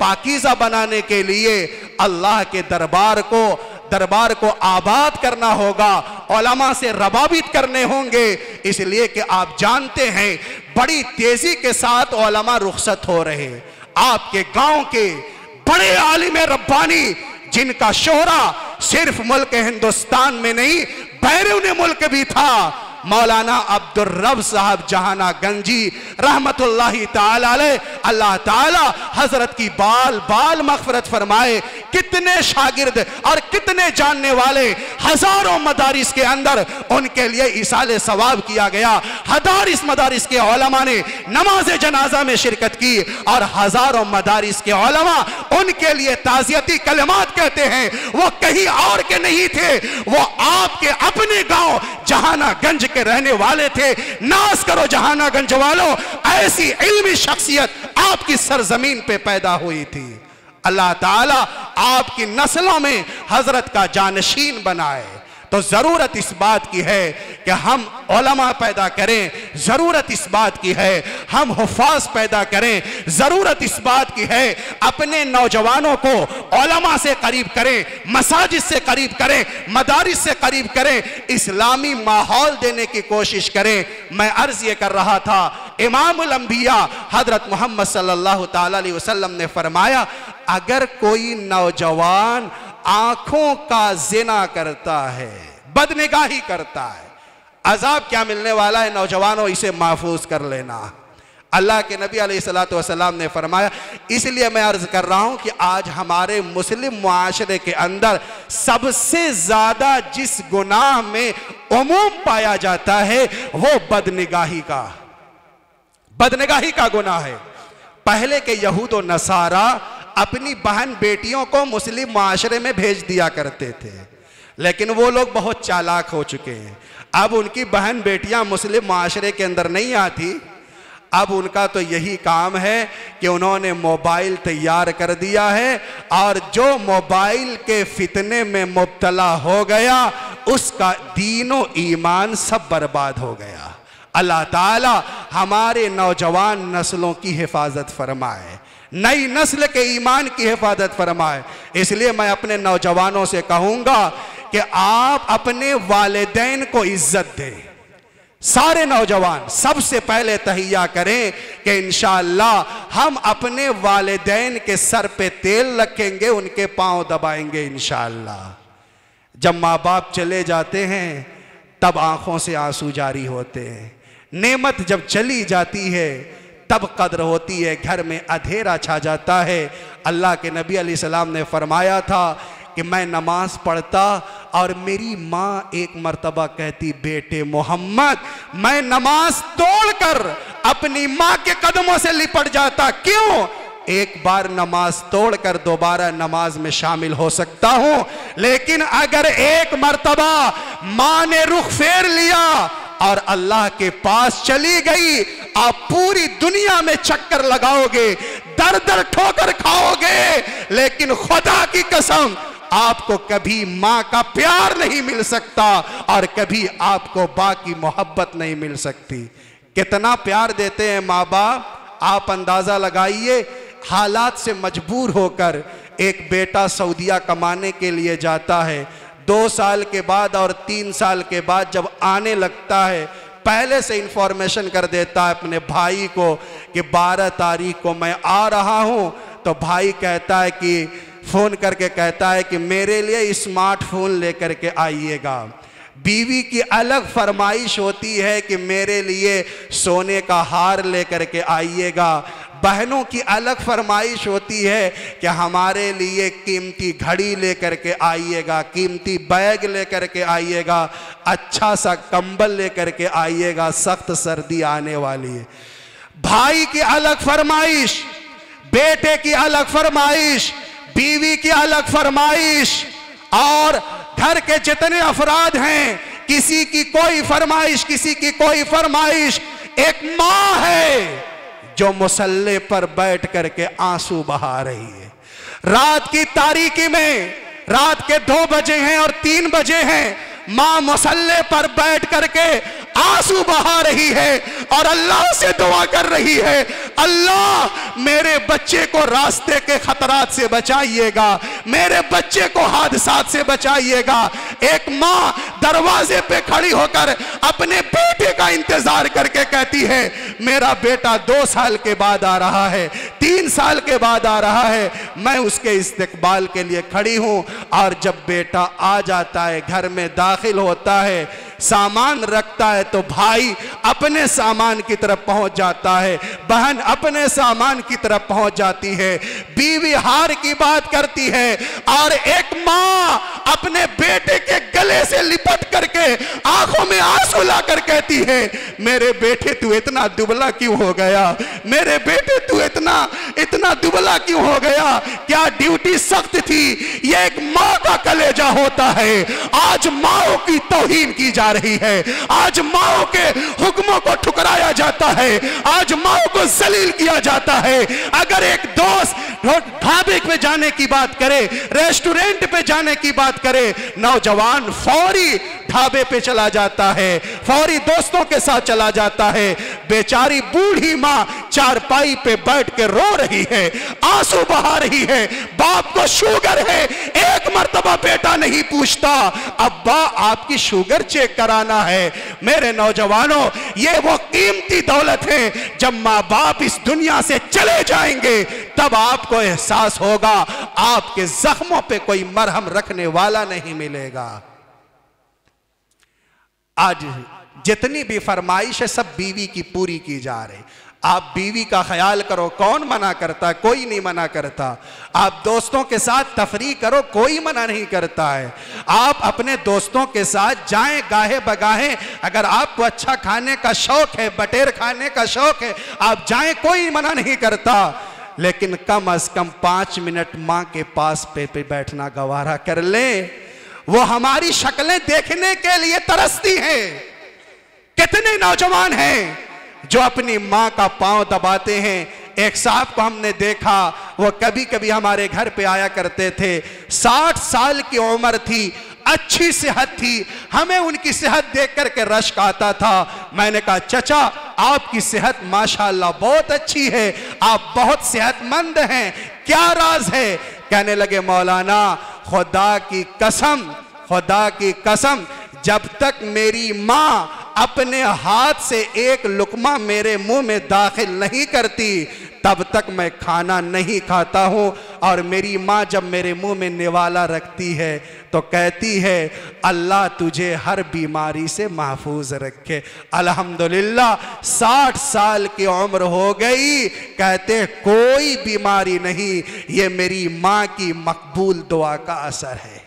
पाकीज़ा बनाने के लिए अल्लाह के दरबार को आबाद करना होगा, उलमा से रवाबित करने होंगे। इसलिए कि आप जानते हैं बड़ी तेजी के साथ उलमा रुखसत हो रहे। आपके गांव के बड़े आलिम रब्बानी जिनका शोहरा सिर्फ मुल्क हिंदुस्तान में नहीं बैरून मुल्क भी था, मौलाना अब्दुल रब साहब जहाना गंजी रहमतुल्लाहि ताला अलैह, अल्लाह ताला हजरत की बाल बाल मगफरत फरमाए। कितने शागिर्द और कितने जानने वाले, हजारों मदारिस के अंदर उनके लिए इसाले सवाब किया गया। हजारिस मदारिस के उलमा ने नमाज जनाजा में शिरकत की और हजारों मदारिस के उलमा उनके लिए ताज़ियती कलमात कहते हैं। वो कहीं और के नहीं थे, वो आपके अपने गांव जहानागंज के रहने वाले थे। नाज करो जहानागंज वालों, ऐसी इल्मी शख्सियत आपकी सरजमीन पे पैदा हुई थी। अल्लाह ताला आपकी नस्लों में हजरत का जानशीन बनाए। तो जरूरत इस बात की है कि हम उलमा पैदा करें, जरूरत इस बात की है हम हुफ़ाज़ पैदा करें, जरूरत इस बात की है अपने नौजवानों को उलमा से करीब करें, मसाजिद से करीब करें, मदारिस से करीब करें, इस्लामी माहौल देने की कोशिश करें। मैं अर्ज ये कर रहा था, इमामुल अंबिया हजरत मोहम्मद सल्लल्लाहु ताला अलैहि वसल्लम ने फरमाया, अगर कोई नौजवान आंखों का जिना करता है, बदनिगाही करता है, अजाब क्या मिलने वाला है नौजवानों, इसे महफूज कर लेना। अल्लाह के नबी अलैहिस्सलातु वस्सलाम ने फरमाया। इसलिए मैं अर्ज कर रहा हूं कि आज हमारे मुस्लिम मुआशरे के अंदर सबसे ज्यादा जिस गुनाह में उमूम पाया जाता है वो बदनिगाही का गुनाह है। पहले के यहूद और नसारा अपनी बहन बेटियों को मुस्लिम माशरे में भेज दिया करते थे, लेकिन वो लोग बहुत चालाक हो चुके हैं। अब उनकी बहन बेटियां मुस्लिम माशरे के अंदर नहीं आती। अब उनका तो यही काम है कि उन्होंने मोबाइल तैयार कर दिया है, और जो मोबाइल के फितने में मुब्तला हो गया उसका दीनो ईमान सब बर्बाद हो गया। अल्लाह ताला हमारे नौजवान नस्लों की हिफाजत फरमाए, नई नस्ल के ईमान की हिफाजत फरमाए। इसलिए मैं अपने नौजवानों से कहूँगा कि आप अपने वालिदैन को इज्जत दें। सारे नौजवान सबसे पहले तहिया करें कि इंशाअल्लाह हम अपने वालिदैन के सर पे तेल रखेंगे, उनके पांव दबाएंगे इंशाअल्लाह। जब माँ बाप चले जाते हैं तब आंखों से आंसू जारी होते हैं, नेमत जब चली जाती है तब कद्र होती है, घर में अंधेरा छा जाता है। अल्लाह के नबी अलैहिस्सलाम ने फरमाया था कि मैं नमाज पढ़ता और मेरी माँ एक मर्तबा कहती, बेटे मोहम्मद, मैं नमाज तोड़कर अपनी माँ के कदमों से लिपट जाता। क्यों? एक बार नमाज तोड़कर दोबारा नमाज में शामिल हो सकता हूं, लेकिन अगर एक मर्तबा माँ ने रुख फेर लिया और अल्लाह के पास चली गई, आप पूरी दुनिया में चक्कर लगाओगे, दर दर ठोकर खाओगे, लेकिन खुदा की कसम आपको कभी माँ का प्यार नहीं मिल सकता और कभी आपको बा की मोहब्बत नहीं मिल सकती। कितना प्यार देते हैं माँ बाप, आप अंदाजा लगाइए। हालात से मजबूर होकर एक बेटा सऊदीया कमाने के लिए जाता है, 2 साल के बाद और 3 साल के बाद जब आने लगता है, पहले से इंफॉर्मेशन कर देता है अपने भाई को कि 12 तारीख को मैं आ रहा हूँ। तो भाई कहता है कि फ़ोन करके कहता है कि मेरे लिए स्मार्टफोन लेकर के आइएगा। बीवी की अलग फरमाइश होती है कि मेरे लिए सोने का हार लेकर के आइएगा। बहनों की अलग फरमाइश होती है कि हमारे लिए कीमती घड़ी लेकर के आइएगा, कीमती बैग लेकर के आइएगा, अच्छा सा कंबल लेकर के आइएगा, सख्त सर्दी आने वाली है। भाई की अलग फरमाइश, बेटे की अलग फरमाइश, बीवी की अलग फरमाइश, और घर के जितने अफराद हैं किसी की कोई फरमाइश, किसी की कोई फरमाइश। एक माँ है जो मुसल्ले पर बैठ करके आंसू बहा रही है। रात की तारीकी में, रात के 2 बजे हैं और 3 बजे हैं, माँ मुसल्ले पर बैठ करके आंसू बहा रही है और अल्लाह से दुआ कर रही है, अल्लाह मेरे बच्चे को रास्ते के खतरात से बचाइएगा, मेरे बच्चे को हादसात से बचाइएगा। एक माँ दरवाजे पे खड़ी होकर अपने बेटे का इंतजार करके कहती है, मेरा बेटा 2 साल के बाद आ रहा है, 3 साल के बाद आ रहा है, मैं उसके इस्तकबाल के लिए खड़ी हूँ। और जब बेटा आ जाता है, घर में दाखिल होता है, सामान रखता है, तो भाई अपने सामान की तरफ पहुंच जाता है, बहन अपने सामान की तरफ पहुंच जाती है, बीवी हार की बात करती है, और एक माँ अपने बेटे के गले से लिपट करके आंखों में आंसू लाकर कहती है, मेरे बेटे तू इतना दुबला क्यों हो गया, मेरे बेटे तू इतना दुबला क्यों हो गया, क्या ड्यूटी सख्त थी। ये एक माँ का कलेजा होता है। आज माओ की तौहीन की जा रही है, आज माओ के हुक्मों को ठुकराया जाता है, आज माओ को जलील किया जाता है। अगर एक दोस्त ढाबे पे जाने की बात करे, रेस्टोरेंट पे जाने की बात करे, नौजवान फौरी ढाबे पे चला जाता है, फौरी दोस्तों के साथ चला जाता है। बेचारी बूढ़ी माँ चारपाई पे बैठ के रो रही है, आंसू बहा रही है, बाप को शुगर है, एक मर्तबा बेटा नहीं पूछता, अब्बा आपकी शुगर चेक कराना है। मेरे नौजवानों, ये वो कीमती दौलत है, जब माँ बाप इस दुनिया से चले जाएंगे तब आपको एहसास होगा आपके जख्मों पे कोई मरहम रखने वाला नहीं मिलेगा। आज जितनी भी फरमाइश है सब बीवी की पूरी की जा रही। आप बीवी का ख्याल करो, कौन मना करता है, कोई नहीं मना करता। आप दोस्तों के साथ तफरीह करो, कोई मना नहीं करता है। आप अपने दोस्तों के साथ जाएं गाहे बगाहे, अगर आपको अच्छा खाने का शौक है, बटेर खाने का शौक है, आप जाएं, कोई मना नहीं करता। लेकिन कम अज कम 5 मिनट माँ के पास पे बैठना गवारा कर ले। वो हमारी शक्लें देखने के लिए तरसती हैं। कितने नौजवान हैं जो अपनी माँ का पांव दबाते हैं। एक साहब को हमने देखा, वो कभी कभी हमारे घर पे आया करते थे, 60 साल की उम्र थी, अच्छी सेहत थी, हमें उनकी सेहत देख करके रश्क आता था। मैंने कहा, चचा आपकी सेहत माशाल्लाह बहुत अच्छी है, आप बहुत सेहतमंद हैं, क्या राज है? कहने लगे, मौलाना खुदा की कसम जब तक मेरी माँ अपने हाथ से एक लुकमा मेरे मुंह में दाखिल नहीं करती तब तक मैं खाना नहीं खाता हूँ। और मेरी माँ जब मेरे मुंह में निवाला रखती है तो कहती है, अल्लाह तुझे हर बीमारी से महफूज रखे। अल्हम्दुलिल्लाह 60 साल की उम्र हो गई, कहते कोई बीमारी नहीं, ये मेरी माँ की मकबूल दुआ का असर है।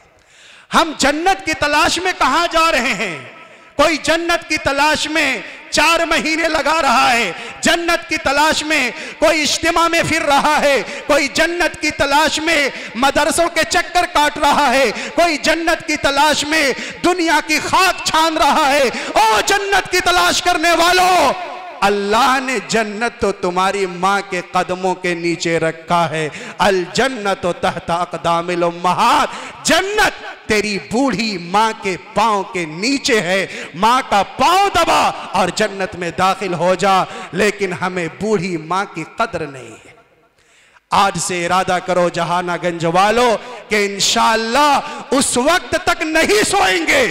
हम जन्नत की तलाश में कहाँ जा रहे हैं? कोई जन्नत की तलाश में 4 महीने लगा रहा है, जन्नत की तलाश में कोई इज्तिमा में फिर रहा है, कोई जन्नत की तलाश में मदरसों के चक्कर काट रहा है, कोई जन्नत की तलाश में दुनिया की खाक छान रहा है। ओ जन्नत की तलाश करने वालों, अल्लाह ने जन्नत तो तुम्हारी माँ के कदमों के नीचे रखा है। अल जन्नत तहता अक़दामिल उम्महात, जन्नत तेरी बूढ़ी माँ के पाँव के नीचे है। माँ का पाँव दबा और जन्नत में दाखिल हो जा। लेकिन हमें बूढ़ी माँ की कदर नहीं है। आज से इरादा करो जहानागंज वालों कि इंशाअल्लाह उस वक्त तक नहीं सोएंगे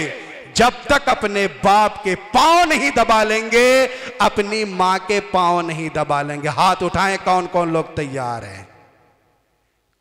जब तक अपने बाप के पांव नहीं दबा लेंगे, अपनी मां के पांव नहीं दबा लेंगे। हाथ उठाएं कौन कौन लोग तैयार हैं।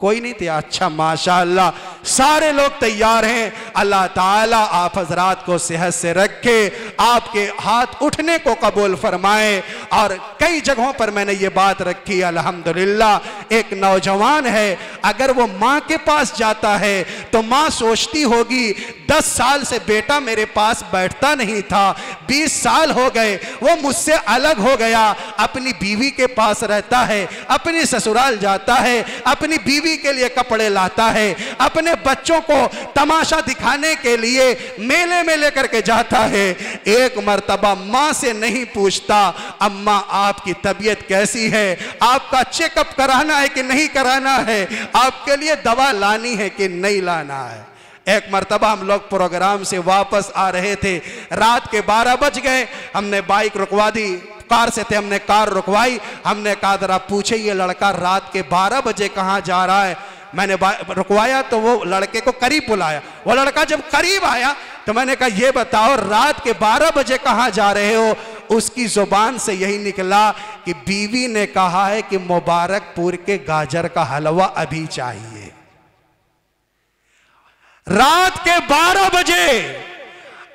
कोई नहीं तैयार? अच्छा माशाअल्लाह, सारे लोग तैयार हैं। अल्लाह ताला आप हजरात को सेहत से रखे, आपके हाथ उठने को कबूल फरमाए। और कई जगहों पर मैंने ये बात रखी, अल्हम्दुलिल्लाह। एक नौजवान है, अगर वो माँ के पास जाता है तो माँ सोचती होगी 10 साल से बेटा मेरे पास बैठता नहीं था, 20 साल हो गए वो मुझसे अलग हो गया, अपनी बीवी के पास रहता है, अपनी ससुराल जाता है, अपनी बीवी के लिए कपड़े लाता है, अपने बच्चों को तमाशा दिखाने के लिए मेले में लेकर के जाता है। एक मर्तबा मां से नहीं पूछता अम्मा आपकी तबीयत कैसी है, आपका चेकअप कराना है कि नहीं कराना है, आपके लिए दवा लानी है कि नहीं लाना है। एक मर्तबा हम लोग प्रोग्राम से वापस आ रहे थे, रात के 12 बज गए, हमने बाइक रुकवा दी, कार से थे, हमने कार रुकवाई, हमने कहा जरा पूछे ये लड़का रात के 12 बजे कहाँ जा रहा है। मैंने रुकवाया तो वो लड़के को करीब बुलाया, वो लड़का जब करीब आया तो मैंने कहा ये बताओ रात के 12 बजे कहाँ जा रहे हो। उसकी जुबान से यही निकला कि बीवी ने कहा है कि मुबारकपुर के गाजर का हलवा अभी चाहिए। रात के 12 बजे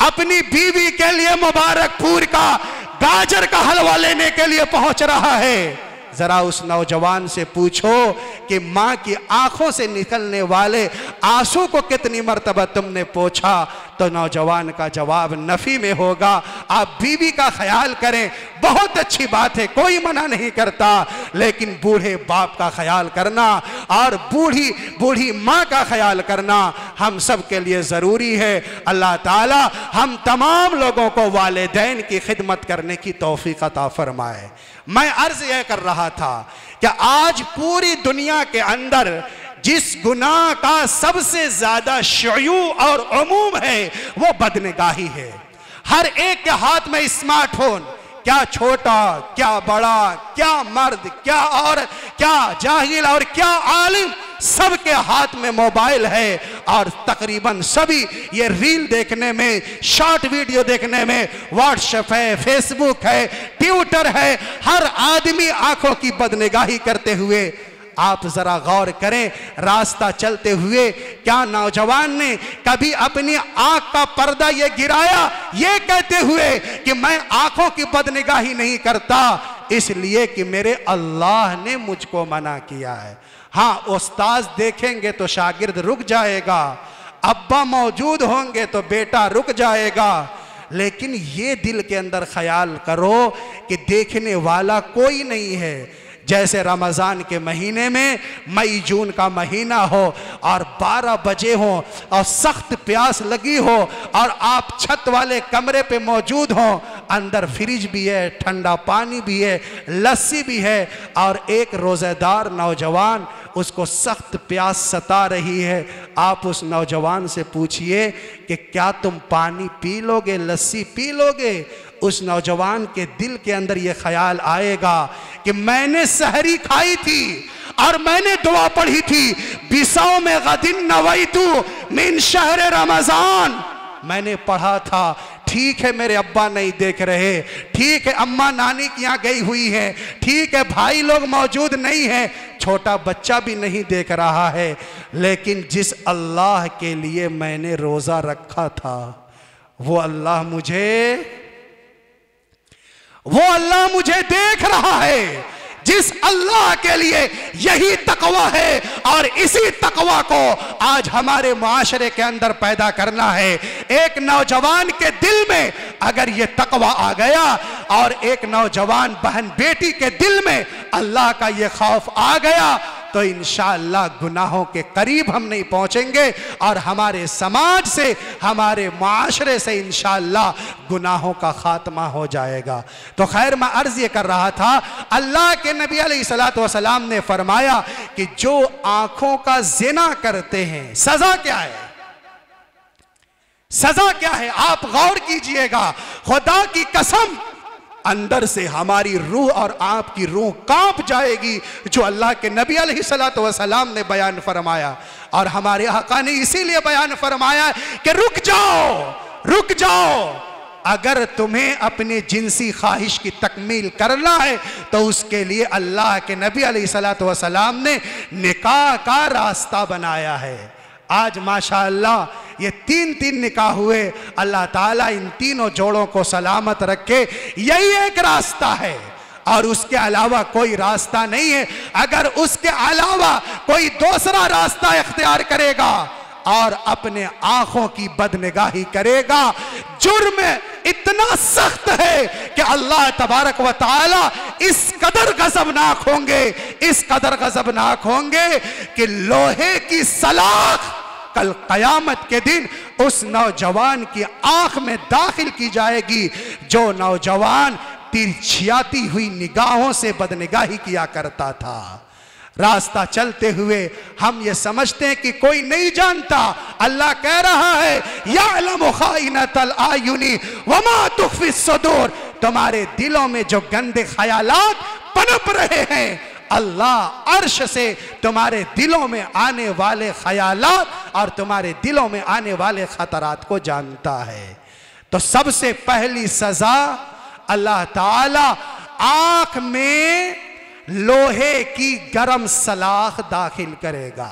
अपनी बीवी के लिए मुबारकपुर का गाजर का हलवा लेने के लिए पहुंच रहा है। जरा उस नौजवान से पूछो कि मां की आंखों से निकलने वाले आंसू को कितनी मर्तबा तुमने पोंछा, तो नौजवान का जवाब नफी में होगा। आप बीवी का ख्याल करें, बहुत अच्छी बात है, कोई मना नहीं करता, लेकिन बूढ़े बाप का ख्याल करना और बूढ़ी माँ का ख्याल करना हम सब के लिए ज़रूरी है। अल्लाह ताला हम तमाम लोगों को वालिदैन की खिदमत करने की तौफीक अता फरमाए। मैं अर्ज यह कर रहा था कि आज पूरी दुनिया के अंदर जिस गुनाह का सबसे ज्यादा शयूअ और उमूम है वो बदनिगाही है। हर एक के हाथ में स्मार्टफोन, क्या छोटा क्या बड़ा, क्या मर्द क्या औरत, क्या जाहिल और क्या आलिम, सबके हाथ में मोबाइल है और तकरीबन सभी ये रील देखने में, शॉर्ट वीडियो देखने में, व्हाट्सएप है, फेसबुक है, ट्विटर है, हर आदमी आंखों की बदनिगाही करते हुए। आप जरा गौर करें, रास्ता चलते हुए क्या नौजवान ने कभी अपनी आंख का पर्दा ये गिराया ये कहते हुए कि मैं आंखों की बदनिगाही नहीं करता इसलिए कि मेरे अल्लाह ने मुझको मना किया है। हाँ, उस्ताद देखेंगे तो शागिर्द रुक जाएगा, अब्बा मौजूद होंगे तो बेटा रुक जाएगा, लेकिन ये दिल के अंदर ख्याल करो कि देखने वाला कोई नहीं है। जैसे रमज़ान के महीने में मई जून का महीना हो और 12 बजे हो और सख्त प्यास लगी हो और आप छत वाले कमरे पे मौजूद हो, अंदर फ्रिज भी है, ठंडा पानी भी है, लस्सी भी है, और एक रोज़ेदार नौजवान उसको सख्त प्यास सता रही है। आप उस नौजवान से पूछिए कि क्या तुम पानी पी लोगे, लस्सी पी लोगे? उस नौजवान के दिल के अंदर यह ख्याल आएगा कि मैंने सहरी खाई थी और मैंने दुआ पढ़ी थी, बिसाओ में गदिन नवैतु मिन शहर रमजान, मैंने पढ़ा था। ठीक है मेरे अब्बा नहीं देख रहे, ठीक है अम्मा नानी के यहाँ गई हुई है, ठीक है भाई लोग मौजूद नहीं है, छोटा बच्चा भी नहीं देख रहा है, लेकिन जिस अल्लाह के लिए मैंने रोजा रखा था वो अल्लाह मुझे देख रहा है। जिस अल्लाह के लिए यही तकवा है और इसी तकवा को आज हमारे मुआशरे के अंदर पैदा करना है। एक नौजवान के दिल में अगर ये तकवा आ गया और एक नौजवान बहन बेटी के दिल में अल्लाह का ये खौफ आ गया तो इंशाअल्लाह गुनाहों के करीब हम नहीं पहुंचेंगे और हमारे समाज से, हमारे मुआशरे से इंशाअल्लाह गुनाहों का खात्मा हो जाएगा। तो खैर, मैं अर्ज ये कर रहा था, अल्लाह के नबी अलैहिस्सलातु वस्सलाम ने फरमाया कि जो आंखों का जिना करते हैं सजा क्या है, सजा क्या है? आप गौर कीजिएगा, खुदा की कसम अंदर से हमारी रूह और आपकी रूह कांप जाएगी, जो अल्लाह के नबी अलैहिस्सलातु वस्सलाम ने बयान फरमाया। और हमारे आका ने इसीलिए बयान फरमाया कि रुक जाओ, अगर तुम्हें अपने जिनसी ख्वाहिश की तकमील करना है तो उसके लिए अल्लाह के नबी अलैहिस्सलातु वस्सलाम ने निकाह का रास्ता बनाया है। आज माशाअल्लाह ये तीन निकाह हुए, अल्लाह ताला इन तीनों जोड़ों को सलामत रखे, यही एक रास्ता है और उसके अलावा कोई रास्ता नहीं है। अगर उसके अलावा कोई दूसरा रास्ता इख्तियार करेगा और अपने आंखों की बदनिगाही करेगा, जुर्म इतना सख्त है कि अल्लाह तबारक व तआला इस कदर गजबनाक होंगे कि लोहे की सलाख कल कयामत के दिन उस नौजवान की आंख में दाखिल की जाएगी, जो नौजवान तिरछियाती हुई निगाहों से बदनिगाही किया करता था। रास्ता चलते हुए हम ये समझते हैं कि कोई नहीं जानता, अल्लाह कह रहा है यअलमु खाइनतल आयुनी वमा तुख्फी सुदूर, तुम्हारे दिलों में जो गंदे ख्यालात पनप रहे हैं, अल्लाह अर्श से तुम्हारे दिलों में आने वाले ख्यालात और तुम्हारे दिलों में आने वाले खतरात को जानता है। तो सबसे पहली सजा अल्लाह ताला आंख में लोहे की गरम सलाख दाखिल करेगा।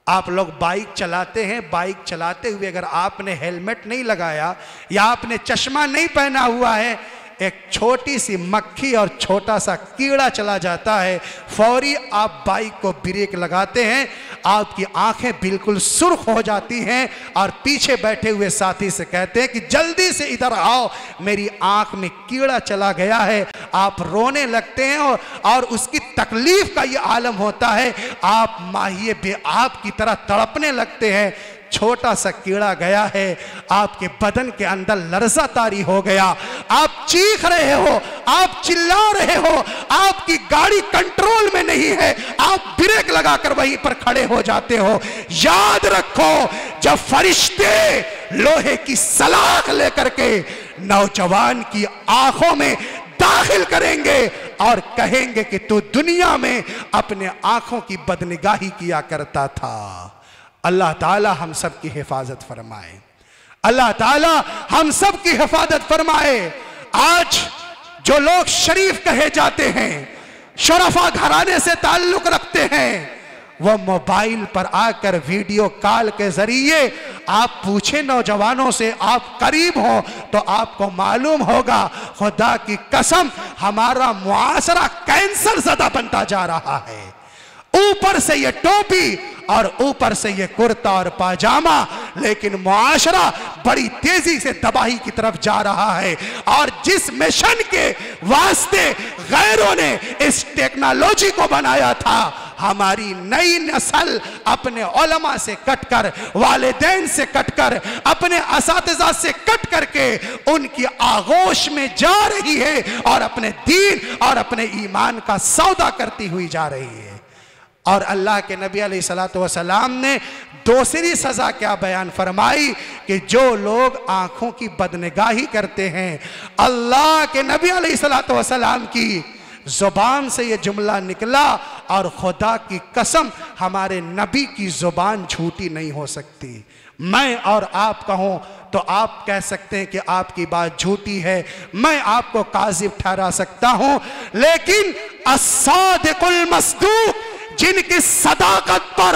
आप लोग बाइक चलाते हैं, बाइक चलाते हुए अगर आपने हेलमेट नहीं लगाया या आपने चश्मा नहीं पहना हुआ है, एक छोटी सी मक्खी और छोटा सा कीड़ा चला जाता है, फौरी आप बाइक को ब्रेक लगाते हैं, आपकी आंखें बिल्कुल सुर्ख हो जाती हैं और पीछे बैठे हुए साथी से कहते हैं कि जल्दी से इधर आओ, मेरी आंख में कीड़ा चला गया है। आप रोने लगते हैं और उसकी तकलीफ का ये आलम होता है, आप माहिए बेआब की तरह तड़पने लगते हैं। छोटा सा कीड़ा गया है, आपके बदन के अंदर लर्जा तारी हो गया, आप चीख रहे हो, आप चिल्ला रहे हो, आपकी गाड़ी कंट्रोल में नहीं है, आप ब्रेक लगाकर वहीं पर खड़े हो जाते हो। याद रखो, जब फरिश्ते लोहे की सलाख लेकर के नौजवान की आंखों में दाखिल करेंगे और कहेंगे कि तू दुनिया में अपने आंखों की बदनिगाही किया करता था। अल्लाह ताला हम सब की हिफाजत फरमाए, अल्लाह ताला हम सब की हिफाजत फरमाए। आज जो लोग शरीफ कहे जाते हैं, शरफा घराने से ताल्लुक रखते हैं, वो मोबाइल पर आकर वीडियो कॉल के जरिए आप पूछे नौजवानों से, आप करीब हो तो आपको मालूम होगा, खुदा की कसम हमारा मुआशरा कैंसर ज़दा बनता जा रहा है। ऊपर से ये टोपी और ऊपर से ये कुर्ता और पाजामा, लेकिन मुआशरा बड़ी तेजी से तबाही की तरफ जा रहा है। और जिस मिशन के वास्ते गैरों ने इस टेक्नोलॉजी को बनाया था, हमारी नई नस्ल अपने उलमा से कटकर, वालिदैन से कटकर, अपने असातिज़ा से कट करके उनकी आगोश में जा रही है और अपने दीन और अपने ईमान का सौदा करती हुई जा रही है। और अल्लाह के नबी अलैहिस्सलातु वस्सलाम ने दूसरी सज़ा क्या बयान फरमाई कि जो लोग आँखों की बदनिगाही करते हैं, अल्लाह के नबी अलैहिस्सलातु वस्सलाम की ज़ुबान से ये जुमला निकला और खुदा की कसम हमारे नबी की ज़ुबान झूठी नहीं हो सकती। मैं और आप कहूँ तो आप कह सकते हैं कि आपकी बात झूठी है, मैं आपको काज़िब ठहरा सकता हूँ, लेकिन अस्सादिकुल मस्दूक, जिनकी सदाकत पर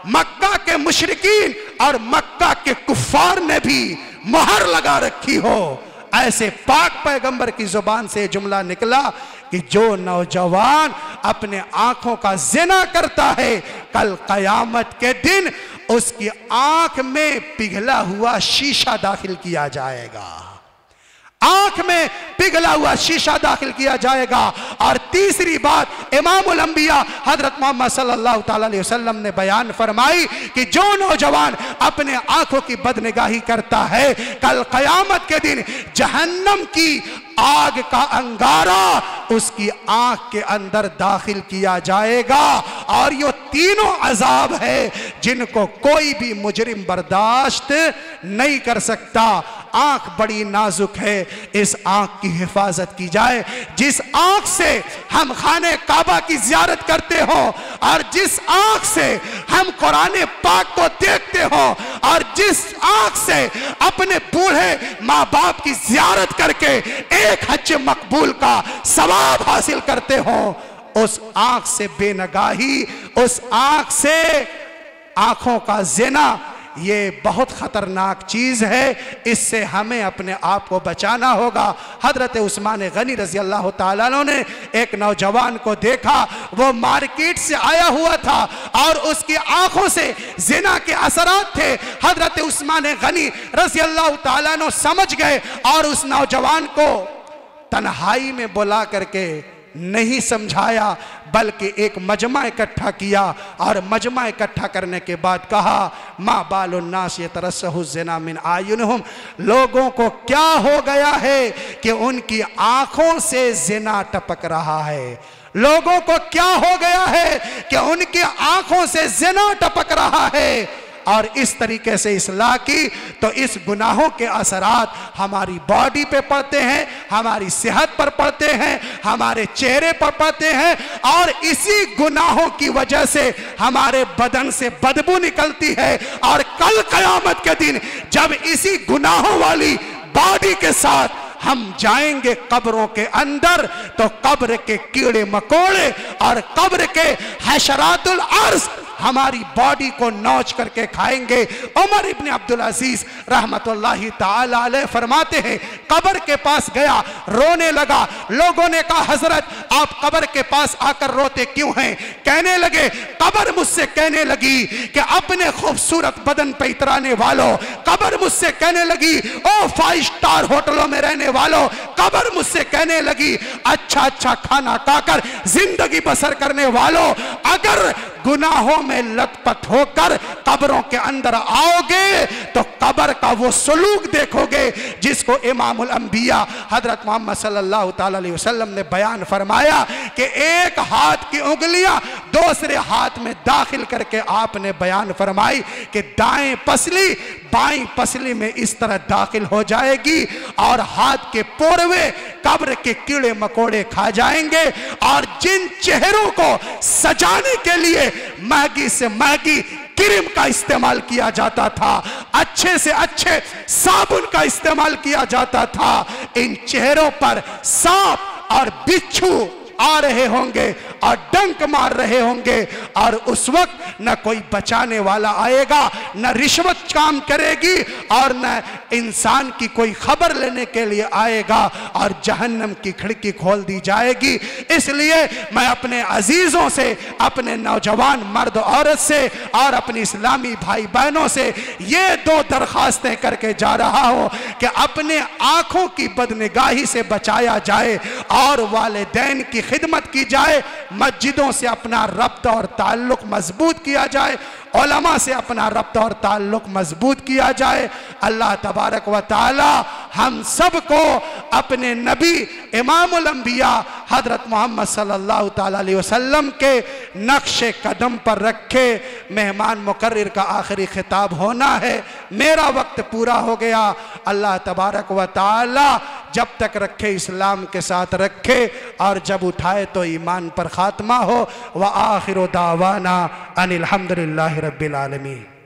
मक्का के मुशरिकीन और मक्का के कुफ्फार ने भी मुहर लगा रखी हो, ऐसे पाक पैगंबर की जुबान से जुमला निकला कि जो नौजवान अपने आंखों का जिना करता है, कल कयामत के दिन उसकी आंख में पिघला हुआ शीशा दाखिल किया जाएगा, आंख में पिघला हुआ शीशा दाखिल किया जाएगा। और तीसरी बात इमामुल अंबिया हजरत मोहम्मद सल्लल्लाहु अलैहि वसल्लम ने बयान फरमाई कि जो नौजवान अपने आंखों की बदनिगाही करता है, कल कयामत के दिन जहन्नम की आग का अंगारा उसकी आंख के अंदर दाखिल किया जाएगा। और ये तीनों अजाब है जिनको कोई भी मुजरिम बर्दाश्त नहीं कर सकता। आँख बड़ी नाजुक है, इस आँख की हिफाजत की जाए। जिस आँख से हम खाने काबा की ज़ियारत करते हो और जिस आँख से हम कुरान पाक को देखते हो और जिस आँख से अपने बूढ़े माँ बाप की ज़ियारत करके एक हज मकबूल का सवाब हासिल करते हो, उस आँख से बेनगाही, उस आँख से आँखों का ज़िना, ये बहुत ख़तरनाक चीज़ है। इससे हमें अपने आप को बचाना होगा। हज़रत उस्मान गनी रज़ी अल्लाह ताला अन्हु ने एक नौजवान को देखा, वो मार्केट से आया हुआ था और उसकी आंखों से ज़िना के असरात थे। हज़रत उस्मान गनी रज़ी अल्लाह ताला अन्हु समझ गए और उस नौजवान को तन्हाई में बुला करके नहीं समझाया, बल्कि एक मजमा इकट्ठा किया और मजमा इकट्ठा करने के बाद कहा, मा बालुन्नास यतरस्सहु ज़िना मिन आयुनिहुम, लोगों को क्या हो गया है कि उनकी आंखों से ज़िना टपक रहा है। लोगों को क्या हो गया है कि उनकी आंखों से ज़िना टपक रहा है। और इस तरीके से इस्लाह की तो इस गुनाहों के असरात हमारी बॉडी पे पड़ते हैं, हमारी सेहत पर पड़ते हैं, हमारे चेहरे पर पड़ते हैं और इसी गुनाहों की वजह से हमारे बदन से बदबू निकलती है। और कल क़यामत के दिन जब इसी गुनाहों वाली बॉडी के साथ हम जाएंगे कब्रों के अंदर, तो कब्र के कीड़े मकोड़े और कब्र के हशरातुल अर्ज़ हमारी बॉडी को नोच करके खाएंगे। उमर इब्न अब्दुल अजीज रहमतुल्लाहि ताला अलैह फरमाते हैं, कब्र के पास गया, रोने लगा। लोगों ने कहा, हजरत आप कब्र के पास आकर रोते क्यों हैं? कहने लगे, कब्र मुझसे कहने लगी कि अपने खूबसूरत बदन पे इतराने वालों, कब्र मुझसे कहने लगी ओ 5 स्टार होटलों में रहने वालों, कब्र मुझसे कहने लगी अच्छा अच्छा खाना खाकर जिंदगी बसर करने वालों, अगर गुनाहों में लथपथ होकर कब्रों के अंदर आओगे तो कब्र का वो सलूक देखोगे जिसको इमामुल अंबिया हजरत मोहम्मद सल्लल्लाहु ताला अलैहि वसल्लम ने बयान फरमाया कि एक हाथ की उंगलियां दूसरे हाथ में दाखिल करके आपने बयान फरमाई कि दाएं पसली बाईं पसली में इस तरह दाखिल हो जाएगी और हाथ के पोरवे कब्र के कीड़े मकोड़े खा जाएंगे। और जिन चेहरों को सजाने के लिए महंगी से महंगी क्रीम का इस्तेमाल किया जाता था, अच्छे से अच्छे साबुन का इस्तेमाल किया जाता था, इन चेहरों पर सांप और बिच्छू आ रहे होंगे और डंक मार रहे होंगे और उस वक्त न कोई बचाने वाला आएगा, न रिश्वत काम करेगी और न इंसान की कोई खबर लेने के लिए आएगा और जहन्नम की खिड़की खोल दी जाएगी। इसलिए मैं अपने अजीजों से, अपने नौजवान मर्द औरत से और अपनी इस्लामी भाई बहनों से ये 2 दरखास्तें करके जा रहा हूं कि अपने आंखों की बदनिगाही से बचाया जाए और वालिदैन की खिदमत की जाए, मस्जिदों से अपना रब्त और ताल्लुक मजबूत किया जाए, उलमा से अपना रब्त और ताल्लुक मजबूत किया जाए। अल्लाह तबारक व ताला हम सबको अपने नबी इमामुल अंबिया हजरत मोहम्मद सल्लल्लाहु ताला अलैहि वसल्लम के नक्शे कदम पर रखे। मेहमान मुकर्रर का आखिरी खिताब होना है, मेरा वक्त पूरा हो गया। अल्लाह तबारक व ताला जब तक रखे इस्लाम के साथ रखे और जब उठाए तो ईमान पर खात्मा हो। व आखिरु दावाना अनिल हम्दुलिल्लाहि रब्बिल आलमीन।